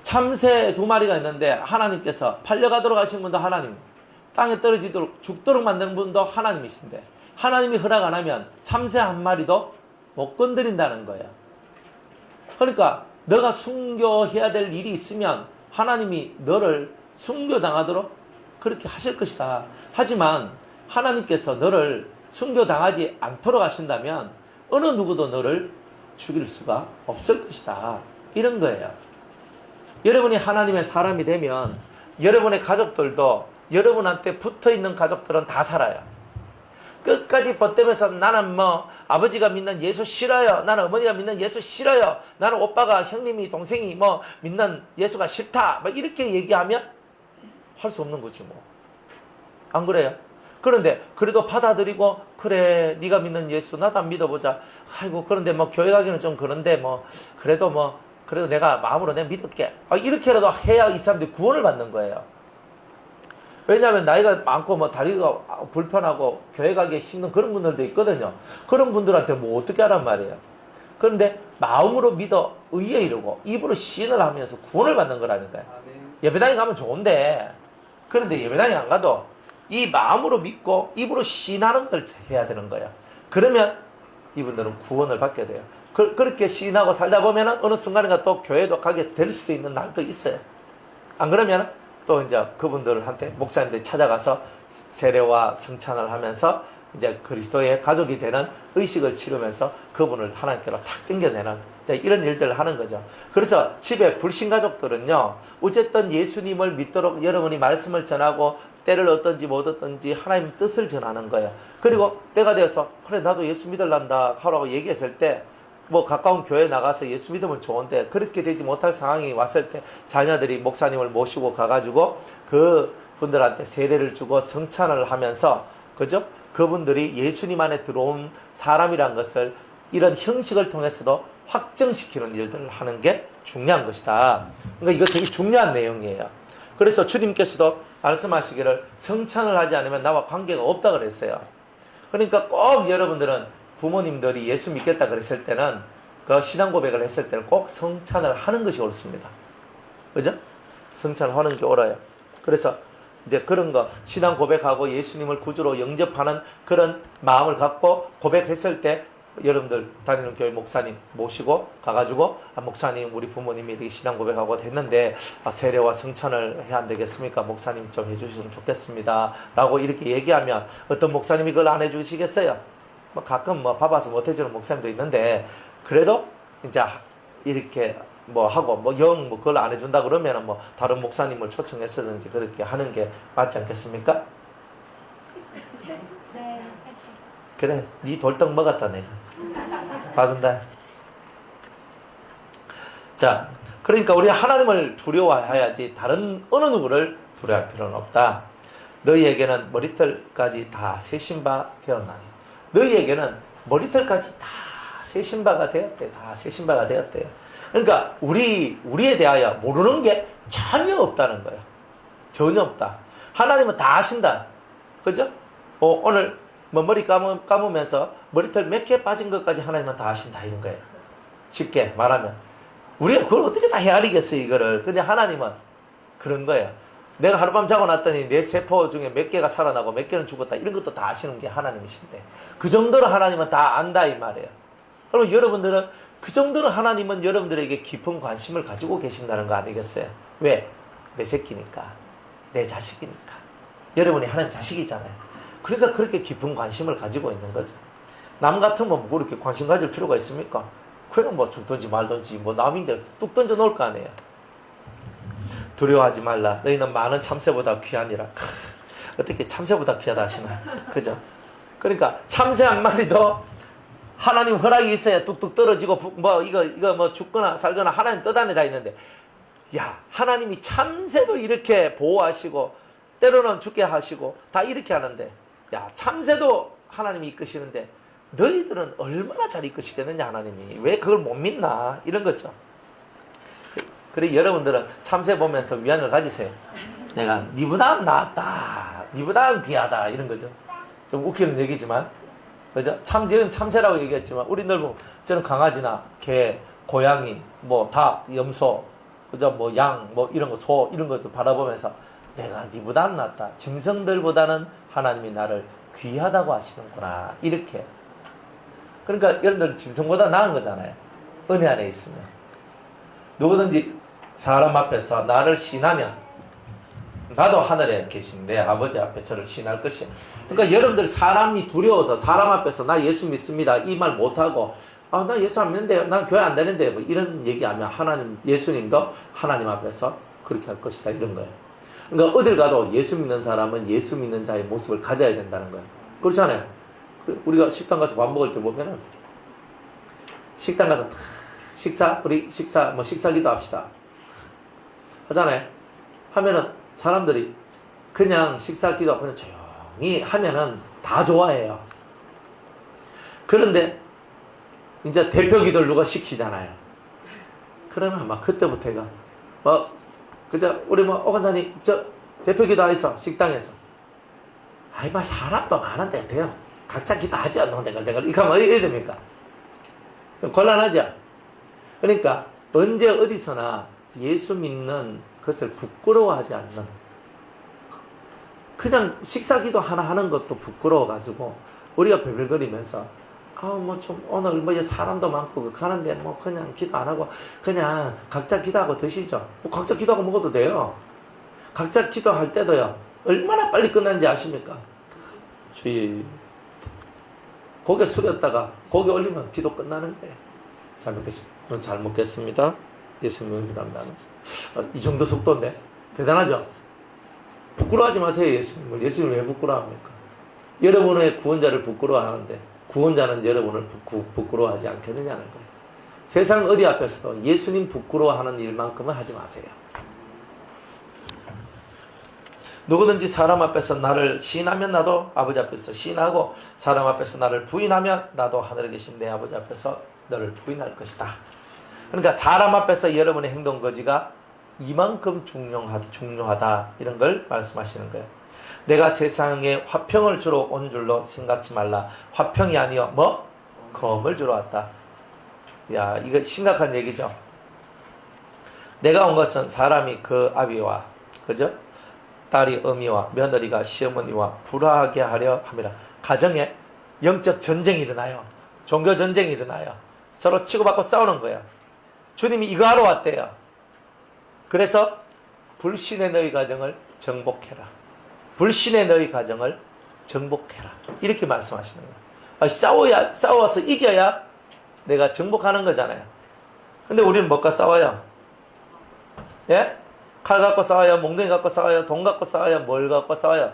참새 두 마리가 있는데 하나님께서 팔려가도록 하신 분도 하나님, 땅에 떨어지도록 죽도록 만든 분도 하나님이신데 하나님이 허락 안 하면 참새 한 마리도 못 건드린다는 거예요. 그러니까 너가 순교해야 될 일이 있으면 하나님이 너를 순교당하도록 그렇게 하실 것이다. 하지만 하나님께서 너를 순교당하지 않도록 하신다면 어느 누구도 너를 죽일 수가 없을 것이다. 이런 거예요. 여러분이 하나님의 사람이 되면 여러분의 가족들도, 여러분한테 붙어있는 가족들은 다 살아요. 끝까지 버티면서 나는 뭐 아버지가 믿는 예수 싫어요. 나는 어머니가 믿는 예수 싫어요. 나는 오빠가, 형님이, 동생이 뭐 믿는 예수가 싫다. 막 이렇게 얘기하면 할 수 없는 거지 뭐. 안 그래요? 그런데 그래도 받아들이고, 그래 네가 믿는 예수 나도 한번 믿어보자. 아이고 그런데 뭐 교회 가기는 좀 그런데 뭐 그래도 내가 마음으로 내가 믿을게. 이렇게라도 해야 이 사람들이 구원을 받는 거예요. 왜냐하면 나이가 많고 뭐 다리가 불편하고 교회 가기 힘든 그런 분들도 있거든요. 그런 분들한테 뭐 어떻게 하란 말이에요. 그런데 마음으로 믿어 의에 이르고 입으로 시인을 하면서 구원을 받는 거라니까요. 예배당에 가면 좋은데, 그런데 예배당에 안 가도 이 마음으로 믿고 입으로 시인하는 걸 해야 되는 거예요. 그러면 이분들은 구원을 받게 돼요. 그렇게 시인하고 살다 보면 어느 순간인가 또 교회도 가게 될 수도 있는 날도 있어요. 안 그러면 또 이제 그분들한테 목사님들이 찾아가서 세례와 성찬을 하면서 이제 그리스도의 가족이 되는 의식을 치르면서 그분을 하나님께로 탁 당겨내는 이런 일들을 하는 거죠. 그래서 집에 불신 가족들은요, 어쨌든 예수님을 믿도록 여러분이 말씀을 전하고 때를 얻든지 못 얻든지 하나님 뜻을 전하는 거예요. 그리고 때가 되어서 그래 나도 예수 믿을란다 하라고 얘기했을 때, 뭐 가까운 교회 나가서 예수 믿으면 좋은데 그렇게 되지 못할 상황이 왔을 때 자녀들이 목사님을 모시고 가가지고 그 분들한테 세례를 주고 성찬을 하면서, 그죠? 그분들이 예수님 안에 들어온 사람이란 것을 이런 형식을 통해서도 확정시키는 일들을 하는 게 중요한 것이다. 그러니까 이거 되게 중요한 내용이에요. 그래서 주님께서도 말씀하시기를 성찬을 하지 않으면 나와 관계가 없다 그랬어요. 그러니까 꼭 여러분들은 부모님들이 예수 믿겠다 그랬을 때는, 그 신앙 고백을 했을 때는 꼭 성찬을 하는 것이 옳습니다. 그죠? 성찬을 하는 게 옳아요. 그래서 이제 그런 거 신앙 고백하고 예수님을 구주로 영접하는 그런 마음을 갖고 고백했을 때 여러분들 다니는 교회 목사님 모시고 가가지고, 목사님 우리 부모님이 이렇게 신앙 고백하고 됐는데 세례와 성찬을 해야 안 되겠습니까? 목사님 좀 해주시면 좋겠습니다 라고 이렇게 얘기하면 어떤 목사님이 그걸 안 해주시겠어요? 뭐 가끔 뭐 바빠서 못 해주는 목사님도 있는데, 그래도 이제 이렇게 뭐 하고 뭐 그걸 안 해준다 그러면은 뭐 다른 목사님을 초청했었는지 그렇게 하는 게 맞지 않겠습니까? 네. 그래, 네 돌떡 먹었다 내가 봐준다. 자, 그러니까 우리 하나님을 두려워해야지 다른 어느 누구를 두려워할 필요는 없다. 너희에게는 머리털까지 다 세신 바 되었나니, 너희에게는 머리털까지 다 새 신바가 되었대요. 다 새 신바가 되었대요. 그러니까 우리에 대하여 모르는 게 전혀 없다는 거예요. 전혀 없다. 하나님은 다 아신다. 그죠? 오늘 뭐 머리 감으면서 머리털 몇 개 빠진 것까지 하나님은 다 아신다 이런 거예요. 쉽게 말하면 우리가 그걸 어떻게 다 헤아리겠어요 이거를. 근데 하나님은 그런 거예요. 내가 하룻밤 자고 났더니 내 세포 중에 몇 개가 살아나고 몇 개는 죽었다 이런 것도 다 아시는 게 하나님이신데 그 정도로 하나님은 다 안다 이 말이에요. 그러면 여러분들은 그 정도로 하나님은 여러분들에게 깊은 관심을 가지고 계신다는 거 아니겠어요? 왜? 내 새끼니까, 내 자식이니까. 여러분이 하나님 자식이잖아요. 그러니까 그렇게 깊은 관심을 가지고 있는 거죠. 남 같으면 뭐 그렇게 관심 가질 필요가 있습니까? 그냥 뭐 죽든지 말든지 뭐 남인데 뚝 던져 놓을 거 아니에요. 두려워하지 말라. 너희는 많은 참새보다 귀하니라. 어떻게 참새보다 귀하다 하시나? 그죠? 그러니까 참새 한 마리도 하나님 허락이 있어야 뚝뚝 떨어지고 이거 뭐 죽거나 살거나 하나님 떠다니라 했는데 야 하나님이 참새도 이렇게 보호하시고 때로는 죽게 하시고 다 이렇게 하는데 야 참새도 하나님이 이끄시는데 너희들은 얼마나 잘 이끄시겠느냐 하나님이 왜 그걸 못 믿나 이런 거죠. 그래 여러분들은 참새 보면서 위안을 가지세요. 내가 니보다 낫다 니보다 귀하다 이런 거죠. 좀 웃기는 얘기지만 그죠? 참새라고 얘기했지만 우리들 뭐 저는 강아지나 개, 고양이, 뭐 닭, 염소, 그죠? 뭐 양, 뭐 이런 거, 소 이런 것들 바라보면서 내가 니보다는 낫다. 짐승들보다는 하나님이 나를 귀하다고 하시는구나. 이렇게. 그러니까 여러분들 짐승보다 나은 거잖아요. 은혜 안에 있으면. 누구든지 사람 앞에서 나를 신하면 나도 하늘에 계신 내 아버지 앞에 저를 신할 것이야. 그러니까 여러분들 사람이 두려워서 사람 앞에서 나 예수 믿습니다 이 말 못하고 나 예수 안 믿는데 난 교회 안 다니는데 뭐 이런 얘기하면 하나님 예수님도 하나님 앞에서 그렇게 할 것이다 이런 거예요. 그러니까 어딜 가도 예수 믿는 사람은 예수 믿는 자의 모습을 가져야 된다는 거예요. 그렇잖아요. 우리가 식당 가서 밥 먹을 때 보면은 식당 가서 우리 식사 기도합시다 하잖아요. 하면은 사람들이 그냥 식사 기도하고 그냥 조용히 하면은 다 좋아해요. 그런데 이제 대표 기도를 누가 시키잖아요. 그러면 막 그때부터가 그저 우리 오간사님 저 대표 기도 하이소 식당에서 아이 사람도 많은데 그냥 각자 기도하지 않노 내가 이거 하면 어디 됩니까? 좀 곤란하죠. 그러니까 언제 어디서나 예수 믿는 것을 부끄러워하지 않는 그냥 식사기도 하나 하는 것도 부끄러워가지고 우리가 별별거리면서 좀 오늘 뭐 사람도 많고 가는데 뭐 그냥 기도 안 하고 그냥 각자 기도하고 드시죠. 뭐 각자 기도하고 먹어도 돼요. 각자 기도할 때도요 얼마나 빨리 끝나는지 아십니까? 주의 고개 숙였다가 고개 올리면 기도 끝나는 거예요. 잘 먹겠습니다. 잘 먹겠습니다. 예수님을 믿는다는 이 정도 속도인데 대단하죠. 부끄러워하지 마세요. 예수님을 왜 부끄러워합니까? 여러분의 구원자를 부끄러워하는데 구원자는 여러분을 부끄러워하지 않겠느냐는 거예요. 세상 어디 앞에서도 예수님 부끄러워하는 일만큼은 하지 마세요. 누구든지 사람 앞에서 나를 시인하면 나도 아버지 앞에서 시인하고 사람 앞에서 나를 부인하면 나도 하늘에 계신 내 아버지 앞에서 너를 부인할 것이다. 그러니까 사람 앞에서 여러분의 행동 거지가 이만큼 중요하다 이런 걸 말씀하시는 거예요. 내가 세상에 화평을 주러 온 줄로 생각지 말라. 화평이 아니요 검을 주러 왔다. 야 이거 심각한 얘기죠. 내가 온 것은 사람이 그 아비와 그죠? 딸이 어미와 며느리가 시어머니와 불화하게 하려 합니다. 가정에 영적 전쟁이 일어나요. 종교 전쟁이 일어나요. 서로 치고받고 싸우는 거예요. 주님이 이거 하러 왔대요. 그래서 불신의 너희 가정을 정복해라. 불신의 너희 가정을 정복해라. 이렇게 말씀하시는 거예요. 싸워서 이겨야 내가 정복하는 거잖아요. 근데 우리는 뭐가 싸워요? 예? 칼 갖고 싸워요? 몽둥이 갖고 싸워요? 돈 갖고 싸워요? 뭘 갖고 싸워요?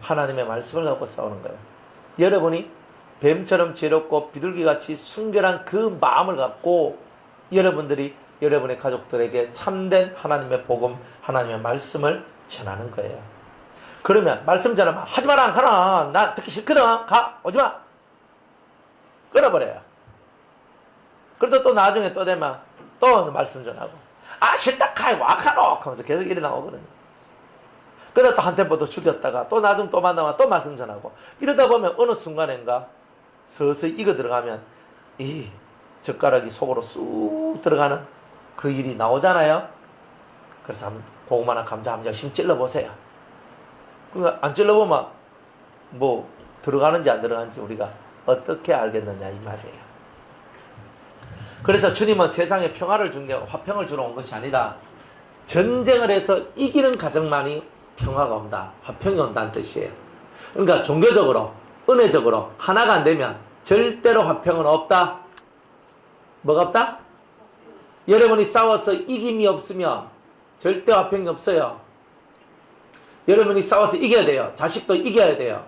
하나님의 말씀을 갖고 싸우는 거예요. 여러분이 뱀처럼 지혜롭고 비둘기같이 순결한 그 마음을 갖고 여러분들이 여러분의 가족들에게 참된 하나님의 복음, 하나님의 말씀을 전하는 거예요. 그러면 말씀 전하면 하지 마라 안 가라 나 듣기 싫거든 가 오지 마 끊어버려요. 그러다 또 나중에 또 되면 또 말씀 전하고, 아 싫다 카이 와카노 하면서 계속 이래 나오거든요. 그러다 또 한 템포 더 죽였다가 또 나중 또 만나면 또 말씀 전하고, 이러다 보면 어느 순간인가 서서히 익어 들어가면 이 젓가락이 속으로 쑥 들어가는 그 일이 나오잖아요. 그래서 한번 고구마나 감자 한번 열심히 찔러보세요. 그러니까 안 찔러보면 뭐 들어가는지 안 들어가는지 우리가 어떻게 알겠느냐 이 말이에요. 그래서 주님은 세상에 평화를 준 게 화평을 주러 온 것이 아니다. 전쟁을 해서 이기는 가정만이 평화가 온다, 화평이 온다는 뜻이에요. 그러니까 종교적으로, 은혜적으로 하나가 안 되면 절대로 화평은 없다. 뭐가 없다? 여러분이 싸워서 이김이 없으면 절대 화평이 없어요. 여러분이 싸워서 이겨야 돼요. 자식도 이겨야 돼요.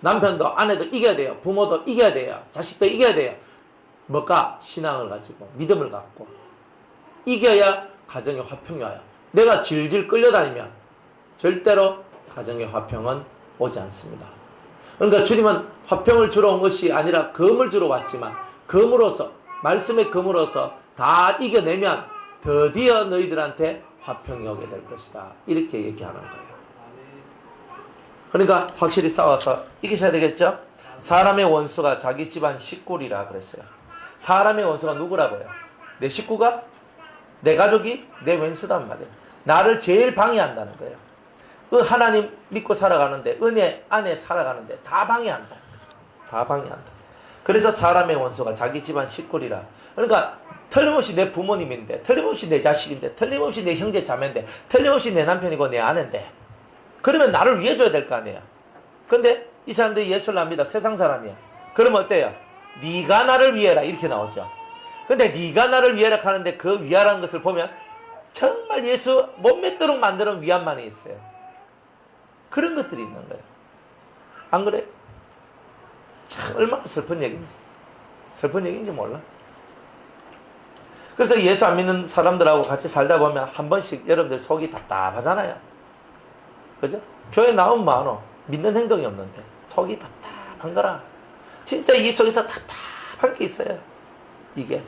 남편도 아내도 이겨야 돼요. 부모도 이겨야 돼요. 자식도 이겨야 돼요. 뭐가? 신앙을 가지고 믿음을 갖고 이겨야 가정에 화평이 와요. 내가 질질 끌려다니면 절대로 가정의 화평은 오지 않습니다. 그러니까 주님은 화평을 주러 온 것이 아니라 검을 주러 왔지만, 검으로서, 말씀의 검으로서 다 이겨내면 드디어 너희들한테 화평이 오게 될 것이다. 이렇게 얘기하는 거예요. 그러니까 확실히 싸워서 이기셔야 되겠죠? 사람의 원수가 자기 집안 식구리라 그랬어요. 사람의 원수가 누구라고요? 내 식구가? 내 가족이? 내 왼수단 말이에요. 나를 제일 방해한다는 거예요. 그 하나님 믿고 살아가는데, 은혜 안에 살아가는데 다 방해한다. 다 방해한다. 그래서 사람의 원수가 자기 집안 식구리라. 그러니까 틀림없이 내 부모님인데, 틀림없이 내 자식인데, 틀림없이 내 형제 자매인데, 틀림없이 내 남편이고 내 아내인데, 그러면 나를 위해줘야 될 거 아니에요. 근데 이 사람들이 예수를 안 믿어. 세상 사람이야. 그러면 어때요? 네가 나를 위해라 이렇게 나오죠. 근데 네가 나를 위해라 하는데 그 위하라는 것을 보면 정말 예수 못 믿도록 만드는 위안만이 있어요. 그런 것들이 있는 거예요. 안 그래? 참 얼마나 슬픈 얘기인지. 슬픈 얘기인지 몰라. 그래서 예수 안 믿는 사람들하고 같이 살다 보면 한 번씩 여러분들 속이 답답하잖아요. 그죠? 교회 나오면 많어. 믿는 행동이 없는데 속이 답답한 거라. 진짜 이 속에서 답답한 게 있어요. 이게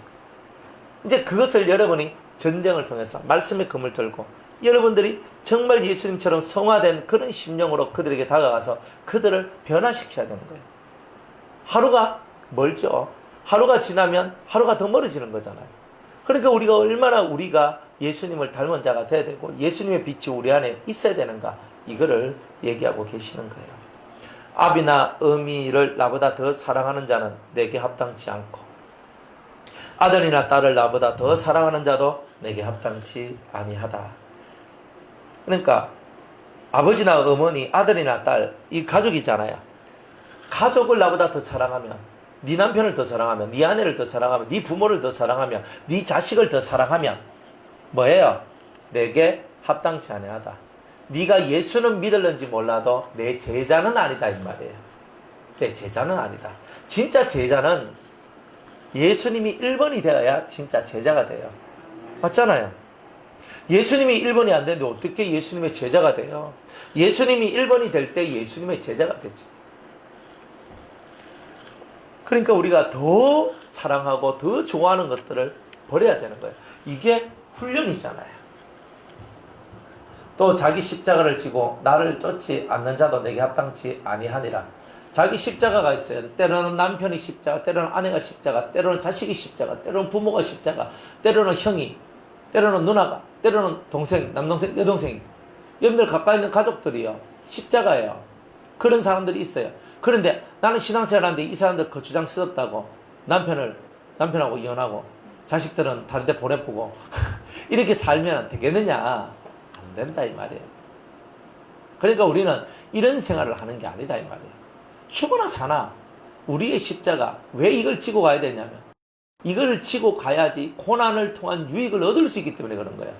이제 그것을 여러분이 전쟁을 통해서 말씀의 금을 들고 여러분들이 정말 예수님처럼 성화된 그런 심령으로 그들에게 다가가서 그들을 변화시켜야 되는 거예요. 하루가 멀죠. 하루가 지나면 하루가 더 멀어지는 거잖아요. 그러니까 우리가 얼마나 우리가 예수님을 닮은 자가 돼야 되고 예수님의 빛이 우리 안에 있어야 되는가, 이거를 얘기하고 계시는 거예요. 아비나 어미를 나보다 더 사랑하는 자는 내게 합당치 않고 아들이나 딸을 나보다 더 사랑하는 자도 내게 합당치 아니하다. 그러니까 아버지나 어머니, 아들이나 딸, 이 가족이잖아요. 가족을 나보다 더 사랑하면, 네 남편을 더 사랑하면, 네 아내를 더 사랑하면, 네 부모를 더 사랑하면, 네 자식을 더 사랑하면 뭐예요? 내게 합당치 아니하다. 네가 예수는 믿을는지 몰라도 내 제자는 아니다 이 말이에요. 내 제자는 아니다. 진짜 제자는 예수님이 1번이 되어야 진짜 제자가 돼요. 맞잖아요. 예수님이 1번이 안 되는데 어떻게 예수님의 제자가 돼요? 예수님이 1번이 될 때 예수님의 제자가 되지. 그러니까 우리가 더 사랑하고 더 좋아하는 것들을 버려야 되는 거예요. 이게 훈련이잖아요. 또 자기 십자가를 지고 나를 쫓지 않는 자도 내게 합당치 아니하니라. 자기 십자가가 있어요. 때로는 남편이 십자가, 때로는 아내가 십자가, 때로는 자식이 십자가, 때로는 부모가 십자가, 때로는 형이, 때로는 누나가, 때로는 동생, 남동생, 여동생이. 여러분들 가까이 있는 가족들이요, 십자가예요. 그런 사람들이 있어요. 그런데 나는 신앙생활하는데 이 사람들 거추장 쓰었다고 남편하고 이혼하고 자식들은 다른 데 보내보고 이렇게 살면 되겠느냐? 안 된다 이 말이에요. 그러니까 우리는 이런 생활을 하는 게 아니다 이 말이에요. 죽으나 사나 우리의 십자가, 왜 이걸 지고 가야 되냐면 이걸 지고 가야지 고난을 통한 유익을 얻을 수 있기 때문에 그런 거예요.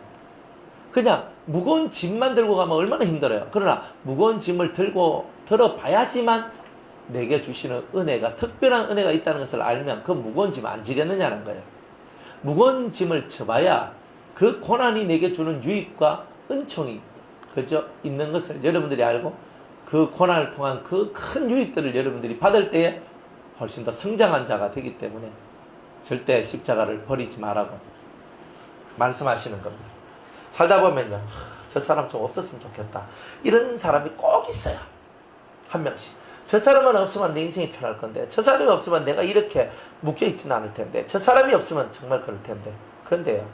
그냥 무거운 짐만 들고 가면 얼마나 힘들어요. 그러나 무거운 짐을 들어봐야지만 내게 주시는 은혜가, 특별한 은혜가 있다는 것을 알면 그 무거운 짐 안 지겠느냐는 거예요. 무거운 짐을 져봐야 그 고난이 내게 주는 유익과 은총이 그저 있는 것을 여러분들이 알고 그 고난을 통한 그 큰 유익들을 여러분들이 받을 때에 훨씬 더 성장한 자가 되기 때문에 절대 십자가를 버리지 말라고 말씀하시는 겁니다. 살다 보면요, 저 사람 좀 없었으면 좋겠다, 이런 사람이 꼭 있어요. 한 명씩. 저 사람만 없으면 내 인생이 편할 건데, 저 사람이 없으면 내가 이렇게 묶여있지는 않을 텐데, 저 사람이 없으면 정말 그럴 텐데. 그런데요,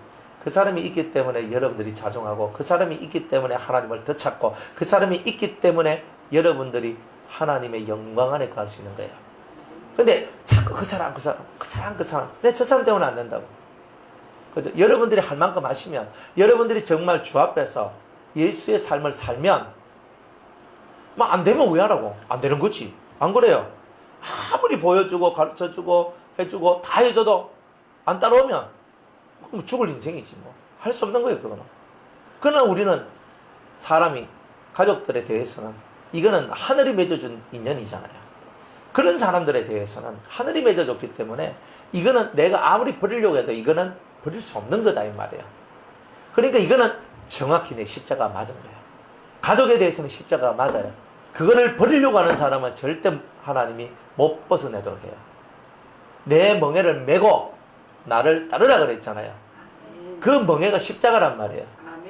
그 사람이 있기 때문에 여러분들이 자중하고, 그 사람이 있기 때문에 하나님을 더 찾고, 그 사람이 있기 때문에 여러분들이 하나님의 영광 안에 갈 수 있는 거예요. 근데 자꾸 그 사람 내 저 사람 때문에 안 된다고. 그죠? 여러분들이 할 만큼 하시면, 여러분들이 정말 주 앞에서 예수의 삶을 살면, 뭐 안 되면 왜 하라고? 안 되는 거지. 안 그래요? 아무리 보여주고 가르쳐주고 해주고 다 해줘도 안 따라오면 그럼 죽을 인생이지 뭐. 할 수 없는 거예요, 그거는. 그러나 우리는 사람이, 가족들에 대해서는 이거는 하늘이 맺어준 인연이잖아요. 그런 사람들에 대해서는 하늘이 맺어줬기 때문에 이거는 내가 아무리 버리려고 해도 이거는 버릴 수 없는 거다, 이 말이에요. 그러니까 이거는 정확히 내 십자가 맞은 거예요. 가족에 대해서는 십자가 맞아요. 그거를 버리려고 하는 사람은 절대 하나님이 못 벗어내도록 해요. 내 멍에를 메고 나를 따르라 그랬잖아요. 그 멍에가 십자가란 말이에요.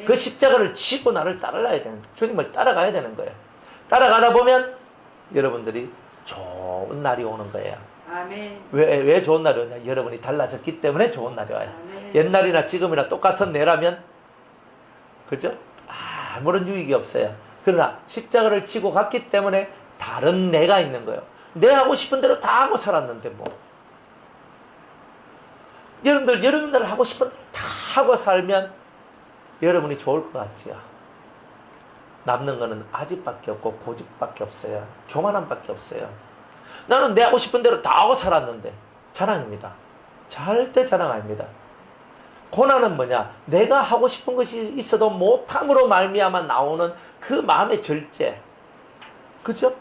그 십자가를 지고 나를 따라야 되는, 주님을 따라가야 되는 거예요. 따라가다 보면 여러분들이 좋은 날이 오는 거예요. 아멘. 왜 좋은 날이 오냐? 여러분이 달라졌기 때문에 좋은 날이 와요. 아멘. 옛날이나 지금이나 똑같은 내라면, 그죠? 아무런 유익이 없어요. 그러나 십자가를 지고 갔기 때문에 다른 내가 있는 거예요. 내 하고 싶은 대로 다 하고 살았는데 뭐. 여러분들 하고 싶은 대로 다 하고 살면 여러분이 좋을 것 같지요. 남는 거는 아집밖에 없고 고집밖에 없어요. 교만함밖에 없어요. 나는 내 하고 싶은 대로 다 하고 살았는데. 자랑입니다. 절대 자랑 아닙니다. 고난은 뭐냐? 내가 하고 싶은 것이 있어도 못함으로 말미암아 나오는 그 마음의 절제. 그죠?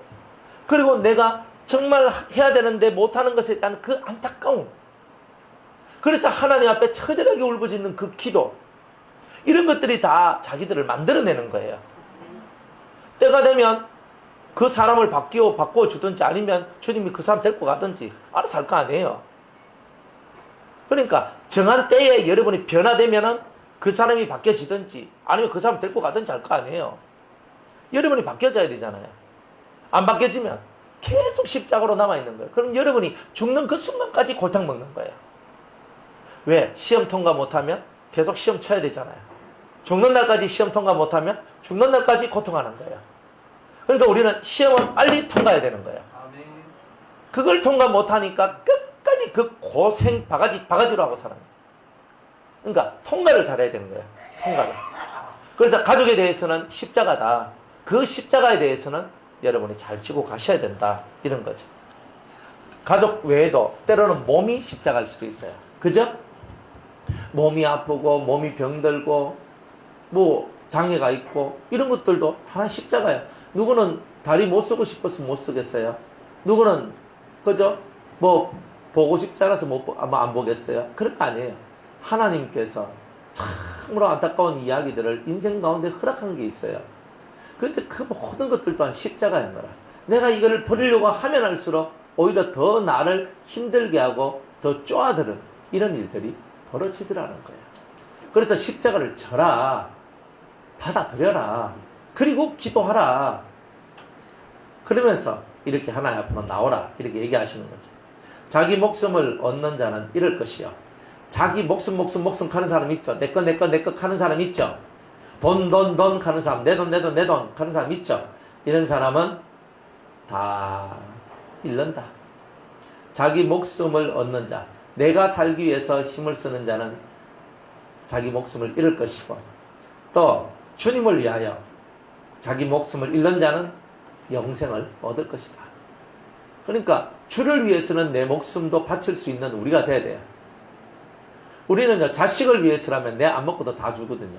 그리고 내가 정말 해야 되는데 못하는 것에 대한 그 안타까움. 그래서 하나님 앞에 처절하게 울부짖는 그 기도. 이런 것들이 다 자기들을 만들어내는 거예요. 때가 되면 그 사람을 바꿔주든지 아니면 주님이 그 사람 데리고 가든지 알아서 할 거 아니에요. 그러니까 정한 때에 여러분이 변화되면은 그 사람이 바뀌어지든지 아니면 그 사람 데리고 가든지 할 거 아니에요. 여러분이 바뀌어져야 되잖아요. 안 바뀌어지면 계속 십자가로 남아있는 거예요. 그럼 여러분이 죽는 그 순간까지 골탕 먹는 거예요. 왜? 시험 통과 못하면 계속 시험 쳐야 되잖아요. 죽는 날까지 시험 통과 못하면 죽는 날까지 고통하는 거예요. 그러니까 우리는 시험을 빨리 통과해야 되는 거예요. 그걸 통과 못하니까 끝까지 그 고생 바가지로 하고 사는 거예요. 그러니까 통과를 잘해야 되는 거예요. 통과를. 그래서 가족에 대해서는 십자가다. 그 십자가에 대해서는 여러분이 잘 지고 가셔야 된다. 이런 거죠. 가족 외에도 때로는 몸이 십자가일 수도 있어요. 그죠? 몸이 아프고 몸이 병들고 뭐 장애가 있고 이런 것들도 하나 십자가예요. 누구는 다리 못 쓰고 싶어서 못 쓰겠어요. 누구는 그죠? 뭐 보고 싶지 않아서 아마 안 보겠어요. 그런 거 아니에요. 하나님께서 참으로 안타까운 이야기들을 인생 가운데 허락한 게 있어요. 그런데 그 모든 것들 또한 십자가인 거라. 내가 이거를 버리려고 하면 할수록 오히려 더 나를 힘들게 하고 더 쪼아드는 이런 일들이 벌어지더라는 거예요. 그래서 십자가를 져라. 받아들여라. 그리고 기도하라. 그러면서 이렇게 하나님 앞으로 나오라. 이렇게 얘기하시는 거죠. 자기 목숨을 얻는 자는 이럴 것이요. 자기 목숨 가는 사람 있죠. 내 거 가는 사람 있죠. 돈 가는 사람, 내 돈 가는 사람 있죠. 이런 사람은 다 잃는다. 자기 목숨을 얻는 자, 내가 살기 위해서 힘을 쓰는 자는 자기 목숨을 잃을 것이고, 또 주님을 위하여 자기 목숨을 잃는 자는 영생을 얻을 것이다. 그러니까 주를 위해서는 내 목숨도 바칠 수 있는 우리가 돼야 돼요. 우리는 자식을 위해서라면 내 안 먹고도 다 주거든요.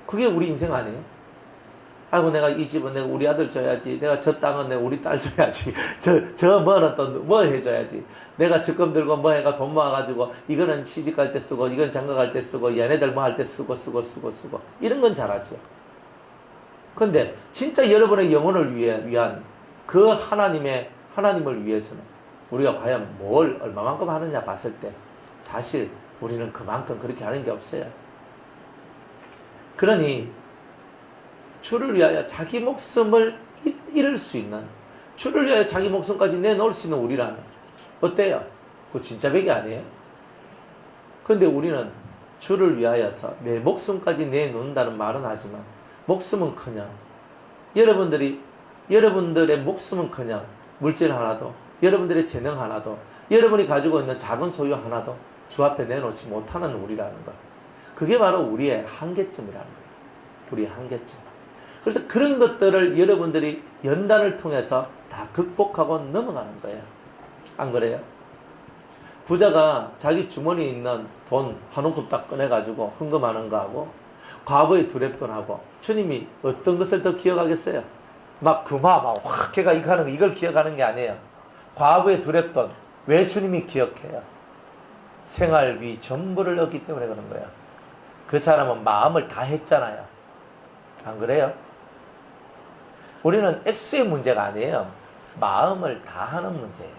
그게 우리 인생 아니에요? 아이고 내가 이 집은 내가 우리 아들 줘야지. 내가 저 땅은 내가 우리 딸 줘야지. 저 뭐는 또 뭐 해줘야지. 내가 적금 들고 뭐 해가 돈 모아가지고 이거는 시집 갈 때 쓰고 이건 장가 갈 때 쓰고 얘네들 뭐 할 때 쓰고 이런 건 잘하죠. 근데 진짜 여러분의 영혼을 위한 그 하나님을 위해서는 우리가 과연 뭘 얼마만큼 하느냐 봤을 때 사실 우리는 그만큼 그렇게 하는 게 없어요. 그러니 주를 위하여 자기 목숨을 잃을 수 있는, 주를 위하여 자기 목숨까지 내놓을 수 있는 우리라는, 어때요? 그거 진짜 백이 아니에요? 근데 우리는 주를 위하여서 내 목숨까지 내놓는다는 말은 하지만 목숨은커녕, 여러분들의 목숨은커녕 물질 하나도, 여러분들의 재능 하나도, 여러분이 가지고 있는 작은 소유 하나도 주 앞에 내놓지 못하는 우리라는 것. 그게 바로 우리의 한계점이라는 거예요. 우리의 한계점. 그래서 그런 것들을 여러분들이 연단을 통해서 다 극복하고 넘어가는 거예요. 안 그래요? 부자가 자기 주머니에 있는 돈 한 움큼 딱 꺼내가지고 헌금하는 거하고 과부의 두랩돈하고 주님이 어떤 것을 더 기억하겠어요? 막 확 걔가 이거 하는 거, 이걸 기억하는 게 아니에요. 과부의 두랩돈 왜 주님이 기억해요? 생활비 전부를 얻기 때문에 그런 거예요. 그 사람은 마음을 다 했잖아요. 안 그래요? 우리는 액수의 문제가 아니에요. 마음을 다 하는 문제예요.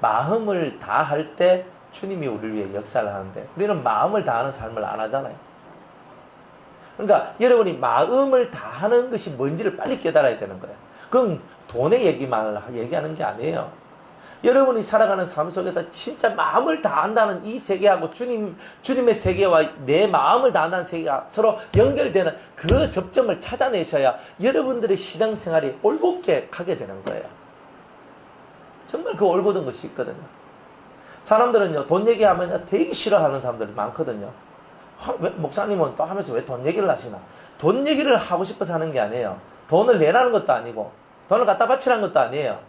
마음을 다 할 때 주님이 우리를 위해 역사를 하는데 우리는 마음을 다하는 삶을 안 하잖아요. 그러니까 여러분이 마음을 다하는 것이 뭔지를 빨리 깨달아야 되는 거예요. 그건 돈의 얘기만 얘기하는 게 아니에요. 여러분이 살아가는 삶 속에서 진짜 마음을 다한다는 이 세계하고 주님의 세계와 내 마음을 다한다는 세계가 서로 연결되는 그 접점을 찾아내셔야 여러분들의 신앙생활이 올곧게 가게 되는 거예요. 정말 그 올곧은 것이 있거든요. 사람들은요, 돈 얘기하면 되게 싫어하는 사람들이 많거든요. 왜, 목사님은 또 하면서 왜 돈 얘기를 하시나? 돈 얘기를 하고 싶어서 하는 게 아니에요. 돈을 내라는 것도 아니고 돈을 갖다 바치라는 것도 아니에요.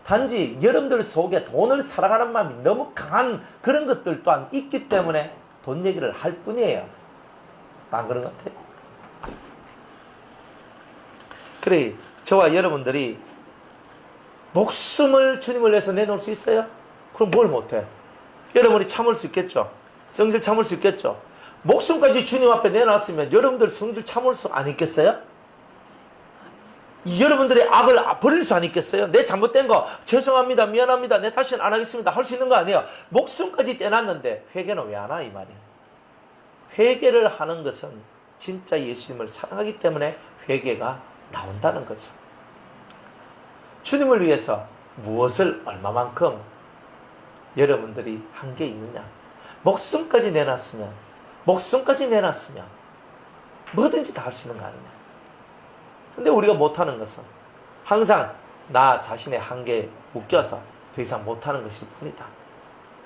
단지 여러분들 속에 돈을 사랑하는 마음이 너무 강한 그런 것들 또한 있기 때문에 돈 얘기를 할 뿐이에요. 안 그런 것 같아요? 그래, 저와 여러분들이 목숨을 주님을 위해서 내놓을 수 있어요? 그럼 뭘 못해? 여러분이 참을 수 있겠죠? 성질 참을 수 있겠죠? 목숨까지 주님 앞에 내놨으면 여러분들 성질 참을 수 안 있겠어요? 여러분들의 악을 버릴 수 안 있겠어요? 내 잘못된 거 죄송합니다, 미안합니다, 내 다시는 안 하겠습니다 할 수 있는 거 아니에요? 목숨까지 떼놨는데 회개는 왜 안 하나 이 말이에요. 회개를 하는 것은 진짜 예수님을 사랑하기 때문에 회개가 나온다는 거죠. 주님을 위해서 무엇을 얼마만큼 여러분들이 한 게 있느냐. 목숨까지 내놨으면 뭐든지 다 할 수 있는 거 아니냐. 근데 우리가 못하는 것은 항상 나 자신의 한계에 묶여서 더 이상 못하는 것일 뿐이다.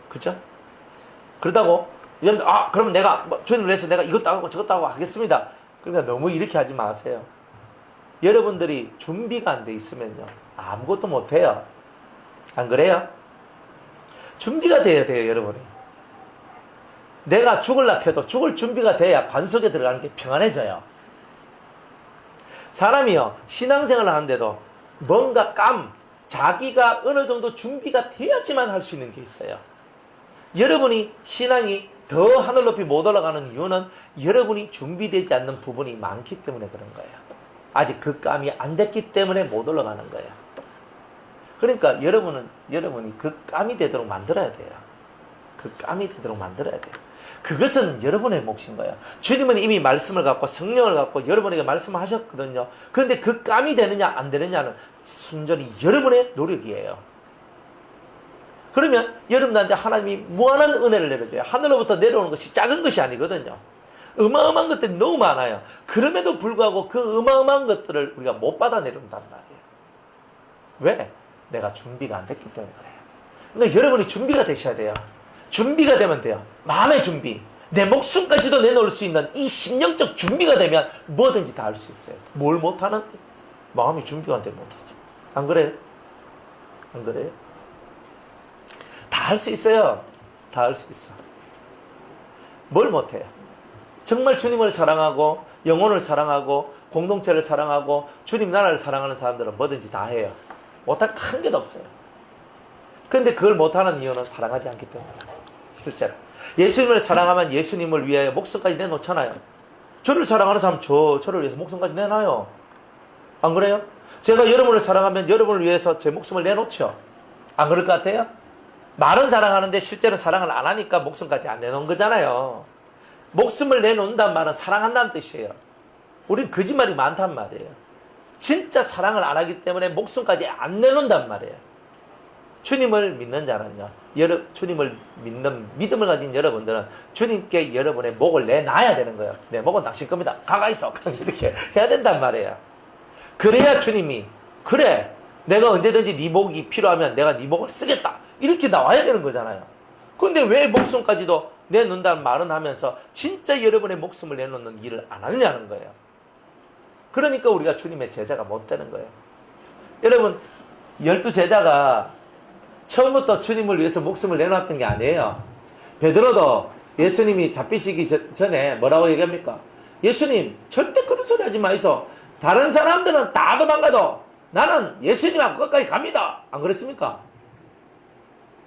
그죠? 그러다고 여러분들 그럼 내가 주님을 위해서 내가 이것도 하고 저것도 하고 하겠습니다. 그러니까 너무 이렇게 하지 마세요. 여러분들이 준비가 안 돼 있으면요 아무것도 못해요. 안 그래요? 준비가 돼야 돼요. 여러분이 내가 죽을라 해도 죽을 준비가 돼야 관 속에 들어가는 게 평안해져요. 사람이요 신앙생활을 하는데도 뭔가 자기가 어느 정도 준비가 돼야지만 할 수 있는 게 있어요. 여러분이 신앙이 더 하늘 높이 못 올라가는 이유는 여러분이 준비되지 않는 부분이 많기 때문에 그런 거예요. 아직 그 감이 안 됐기 때문에 못 올라가는 거예요. 그러니까 여러분이 그 감이 되도록 만들어야 돼요. 그 감이 되도록 만들어야 돼요. 그것은 여러분의 몫인 거예요. 주님은 이미 말씀을 갖고 성령을 갖고 여러분에게 말씀하셨거든요. 그런데 그 감이 되느냐 안 되느냐는 순전히 여러분의 노력이에요. 그러면 여러분들한테 하나님이 무한한 은혜를 내려줘요. 하늘로부터 내려오는 것이 작은 것이 아니거든요. 어마어마한 것들이 너무 많아요. 그럼에도 불구하고 그 어마어마한 것들을 우리가 못 받아내려온단 말이에요. 왜? 내가 준비가 안 됐기 때문에 그래요. 그러니까 여러분이 준비가 되셔야 돼요. 준비가 되면 돼요. 마음의 준비. 내 목숨까지도 내놓을 수 있는 이 심령적 준비가 되면 뭐든지 다 할 수 있어요. 뭘 못하는데? 마음이 준비가 안 되면 못하죠. 안 그래요? 안 그래요? 다 할 수 있어요. 다 할 수 있어. 뭘 못해요? 정말 주님을 사랑하고 영혼을 사랑하고 공동체를 사랑하고 주님 나라를 사랑하는 사람들은 뭐든지 다 해요. 못할 거 한 개도 없어요. 그런데 그걸 못하는 이유는 사랑하지 않기 때문이에요. 실제로 예수님을 사랑하면 예수님을 위하여 목숨까지 내놓잖아요. 저를 사랑하는 사람 저를 위해서 목숨까지 내놔요. 안 그래요? 제가 여러분을 사랑하면 여러분을 위해서 제 목숨을 내놓죠. 안 그럴 것 같아요? 말은 사랑하는데 실제로 사랑을 안 하니까 목숨까지 안 내놓은 거잖아요. 목숨을 내놓는다는 말은 사랑한다는 뜻이에요. 우린 거짓말이 많단 말이에요. 진짜 사랑을 안 하기 때문에 목숨까지 안 내놓는단 말이에요. 주님을 믿는 자는요, 주님을 믿는 믿음을 가진 여러분들은 주님께 여러분의 목을 내놔야 되는 거예요. 내 목은 당신 겁니다. 가가 있어. 이렇게 해야 된단 말이에요. 그래야 주님이, 그래, 내가 언제든지 네 목이 필요하면 내가 네 목을 쓰겠다, 이렇게 나와야 되는 거잖아요. 근데 왜 목숨까지도 내놓는다는 말은 하면서 진짜 여러분의 목숨을 내놓는 일을 안 하느냐는 거예요. 그러니까 우리가 주님의 제자가 못 되는 거예요. 여러분, 12제자가 처음부터 주님을 위해서 목숨을 내놨던 게 아니에요. 베드로도 예수님이 잡히시기 전에 뭐라고 얘기합니까? 예수님, 절대 그런 소리 하지 마이소. 다른 사람들은 다 도망가도 나는 예수님하고 끝까지 갑니다. 안 그랬습니까?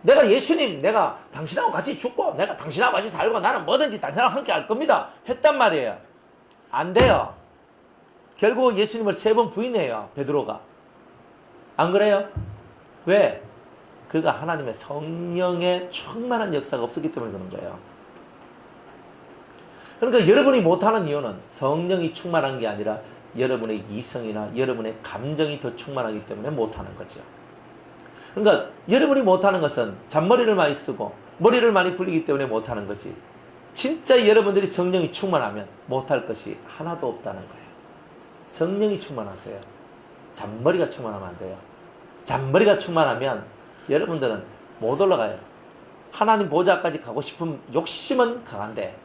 내가 예수님, 내가 당신하고 같이 죽고 내가 당신하고 같이 살고 나는 뭐든지 당신하고 함께 할 겁니다 했단 말이에요. 안 돼요. 결국 예수님을 3번 부인해요, 베드로가. 안 그래요? 왜? 그가 하나님의 성령의 충만한 역사가 없었기 때문에 그런 거예요. 그러니까 여러분이 못하는 이유는 성령이 충만한 게 아니라 여러분의 이성이나 여러분의 감정이 더 충만하기 때문에 못하는 거죠. 그러니까 여러분이 못하는 것은 잔머리를 많이 쓰고 머리를 많이 굴리기 때문에 못하는 거지, 진짜 여러분들이 성령이 충만하면 못할 것이 하나도 없다는 거예요. 성령이 충만하세요. 잔머리가 충만하면 안 돼요. 잔머리가 충만하면 여러분들은 못 올라가요. 하나님 보좌까지 가고 싶은 욕심은 강한데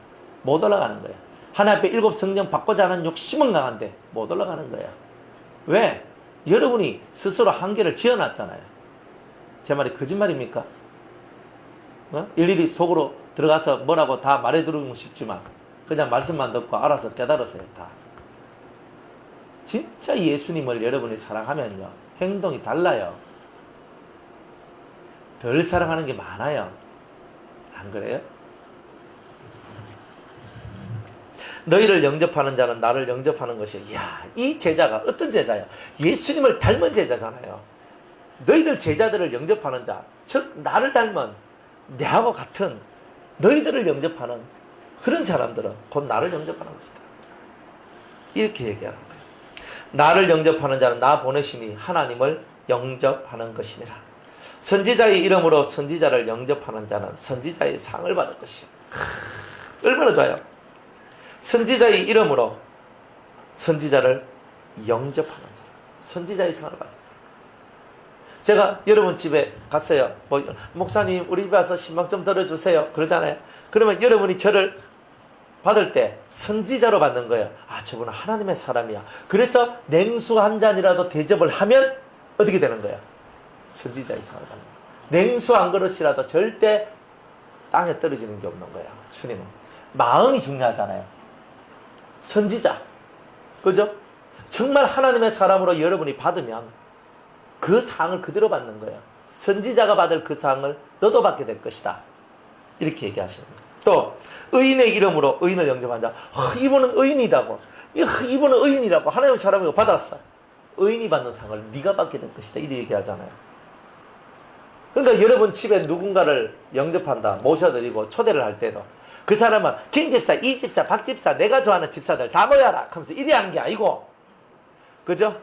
못 올라가는 거예요. 하나님 앞에 7 성령 받고자 하는 욕심은 강한데 못 올라가는 거예요. 왜? 여러분이 스스로 한계를 지어놨잖아요. 제 말이 거짓말입니까? 일일이 속으로 들어가서 뭐라고 다 말해드리고 싶지만 그냥 말씀만 듣고 알아서 깨달으세요. 다. 진짜 예수님을 여러분이 사랑하면요, 행동이 달라요. 덜 사랑하는 게 많아요. 안 그래요? 너희를 영접하는 자는 나를 영접하는 것이야. 이야, 이 제자가 어떤 제자야? 예수님을 닮은 제자잖아요. 너희들 제자들을 영접하는 자, 즉 나를 닮은 내하고 같은 너희들을 영접하는 그런 사람들은 곧 나를 영접하는 것이다. 이렇게 얘기하는 거예요. 나를 영접하는 자는 나 보내시니 하나님을 영접하는 것이니라. 선지자의 이름으로 선지자를 영접하는 자는 선지자의 상을 받을 것이요. 얼마나 좋아요. 선지자의 이름으로 선지자를 영접하는 자, 선지자의 상을 받습니다. 제가 여러분 집에 갔어요. 목사님 우리 집에 와서 신방 좀 들어주세요 그러잖아요. 그러면 여러분이 저를 받을 때 선지자로 받는 거예요. 아, 저분은 하나님의 사람이야. 그래서 냉수 한 잔이라도 대접을 하면 어떻게 되는 거예요? 선지자의 상을 받는 거예요. 냉수 한 그릇이라도 절대 땅에 떨어지는 게 없는 거예요. 주님은 마음이 중요하잖아요. 선지자, 그죠? 정말 하나님의 사람으로 여러분이 받으면 그 상을 그대로 받는 거예요. 선지자가 받을 그 상을 너도 받게 될 것이다, 이렇게 얘기하시는 거예요. 또 의인의 이름으로 의인을 영접한 자, 이분은 의인이라고, 이분은 의인이라고 하나님의 사람이고 받았어. 의인이 받는 상을 네가 받게 될 것이다, 이렇게 얘기하잖아요. 그러니까 여러분 집에 누군가를 영접한다, 모셔드리고 초대를 할 때도 그 사람은 김 집사, 이 집사, 박 집사, 내가 좋아하는 집사들 다 모여라 하면서 이래 하는 게 아니고, 그죠?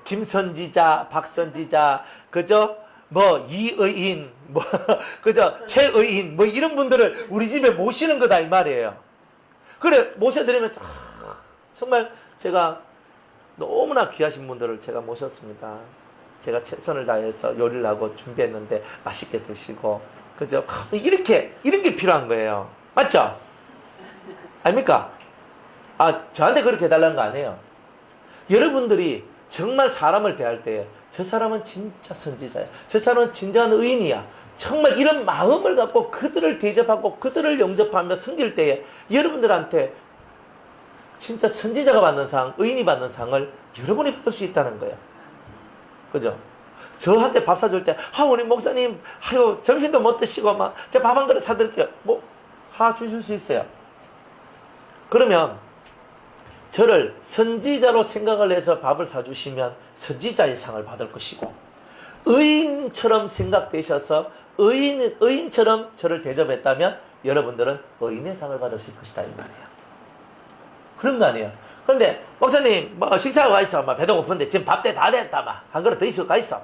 김선지자, 박선지자, 그죠? 이의인, 그죠? 최의인, 이런 분들을 우리 집에 모시는 거다, 이 말이에요. 그래, 모셔드리면서, 정말 제가 너무나 귀하신 분들을 제가 모셨습니다. 제가 최선을 다해서 요리를 하고 준비했는데 맛있게 드시고, 그죠? 이런 게 필요한 거예요. 맞죠? 아닙니까? 저한테 그렇게 해달라는 거 아니에요. 여러분들이 정말 사람을 대할 때 저 사람은 진짜 선지자야, 저 사람은 진정한 의인이야, 정말 이런 마음을 갖고 그들을 대접하고 그들을 영접하며 섬길 때에 여러분들한테 진짜 선지자가 받는 상, 의인이 받는 상을 여러분이 받을 수 있다는 거예요. 그죠? 저한테 밥 사줄 때, 우리 목사님, 점심도 못 드시고, 제가 밥 한 그릇 사드릴게요. 주실 수 있어요. 그러면, 저를 선지자로 생각을 해서 밥을 사주시면 선지자의 상을 받을 것이고, 의인처럼 생각되셔서 의인처럼 저를 대접했다면 여러분들은 의인의 상을 받으실 것이다 이 말이에요. 그런 거 아니에요. 그런데 목사님 뭐 식사하고 가 있어. 막 배도 고픈데 지금 밥때 다 됐다. 막 한 그릇 더 있어 가 있어.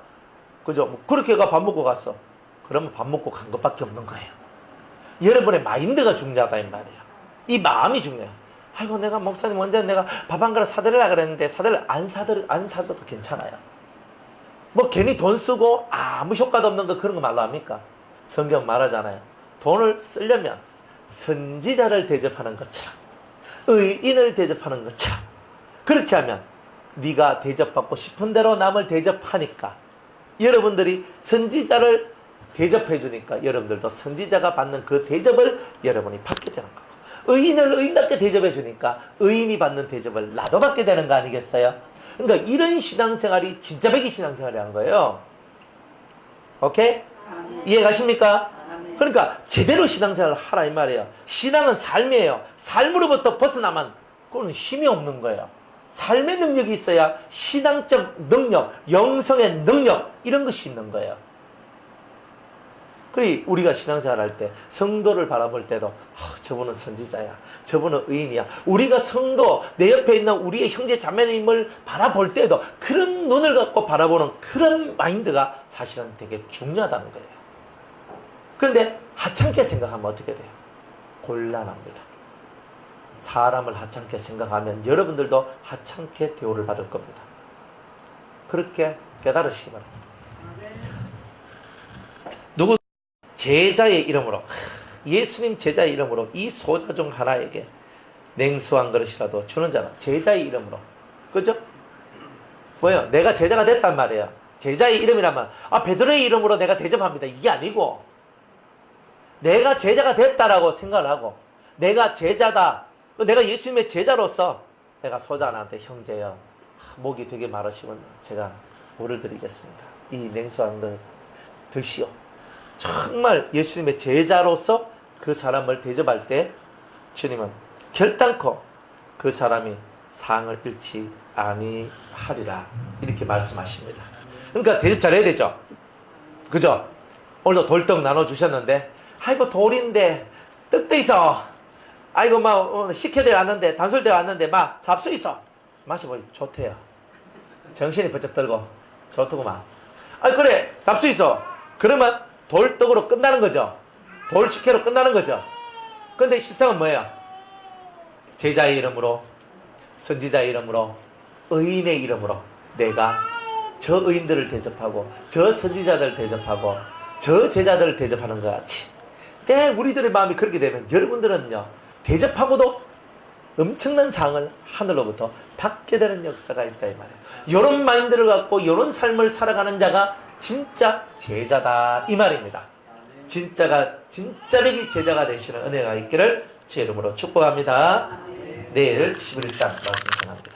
그죠? 뭐 그렇게 가 밥 먹고 갔어. 그러면 밥 먹고 간 것밖에 없는 거예요. 여러분의 마인드가 중요하다 이 말이에요. 이 마음이 중요해요. 아이고 내가 목사님 언제 내가 밥 한 그릇 사드리라 그랬는데 안 사줘도 괜찮아요. 뭐 괜히 돈 쓰고 아무 효과도 없는 거 그런 거 말로 합니까? 성경 말하잖아요. 돈을 쓰려면 선지자를 대접하는 것처럼 의인을 대접하는 것처럼 그렇게 하면 네가 대접받고 싶은 대로 남을 대접하니까 여러분들이 선지자를 대접해 주니까 여러분들도 선지자가 받는 그 대접을 여러분이 받게 되는 거고 의인을 의인답게 대접해 주니까 의인이 받는 대접을 나도 받게 되는 거 아니겠어요? 그러니까 이런 신앙생활이 진짜 백이 신앙생활이라는 거예요. 오케이? 이해 가십니까? 그러니까 제대로 신앙생활을 하라 이 말이에요. 신앙은 삶이에요. 삶으로부터 벗어나면 그건 힘이 없는 거예요. 삶의 능력이 있어야 신앙적 능력, 영성의 능력 이런 것이 있는 거예요. 그리 우리가 신앙생활 할 때 성도를 바라볼 때도 저분은 선지자야. 저분은 의인이야. 우리가 성도 내 옆에 있는 우리의 형제 자매님을 바라볼 때도 그런 눈을 갖고 바라보는 그런 마인드가 사실은 되게 중요하다는 거예요. 그런데 하찮게 생각하면 어떻게 돼요? 곤란합니다. 사람을 하찮게 생각하면 여러분들도 하찮게 대우를 받을 겁니다. 그렇게 깨달으시기 바랍니다. 누구 제자의 이름으로 예수님 제자의 이름으로 이 소자 중 하나에게 냉수 한 그릇이라도 주는 자는 제자의 이름으로 그죠? 뭐예요? 내가 제자가 됐단 말이에요. 제자의 이름이라면 베드로의 이름으로 내가 대접합니다. 이게 아니고 내가 제자가 됐다라고 생각을 하고 내가 제자다. 내가 예수님의 제자로서 내가 소자 하나한테 형제여 목이 되게 마르시면 제가 물을 드리겠습니다. 이 냉수 한 그릇 드시오. 정말 예수님의 제자로서 그 사람을 대접할 때 주님은 결단코 그 사람이 상을 잃지 아니하리라 이렇게 말씀하십니다. 그러니까 대접 잘해야 되죠. 그죠? 오늘도 돌떡 나눠주셨는데 아이고 돌인데 떡도 있어. 아이고 막 식혜대 왔는데 단술대 왔는데 막 잡수 있어. 마셔보니 좋대요. 정신이 번쩍 들고 좋더구만. 그래 잡수 있어. 그러면 돌떡으로 끝나는 거죠. 돌식혜로 끝나는 거죠. 근데 실상은 뭐예요? 제자의 이름으로 선지자의 이름으로 의인의 이름으로 내가 저 의인들을 대접하고 저 선지자들을 대접하고 저 제자들을 대접하는 것 같이 우리들의 마음이 그렇게 되면 여러분들은요 대접하고도 엄청난 상을 하늘로부터 받게 되는 역사가 있다 이 말이에요. 이런 마인드를 갖고 이런 삶을 살아가는 자가 진짜 제자다 이 말입니다. 진짜 백이 제자가 되시는 은혜가 있기를 주의 이름으로 축복합니다. 내일 11장 말씀 전합니다.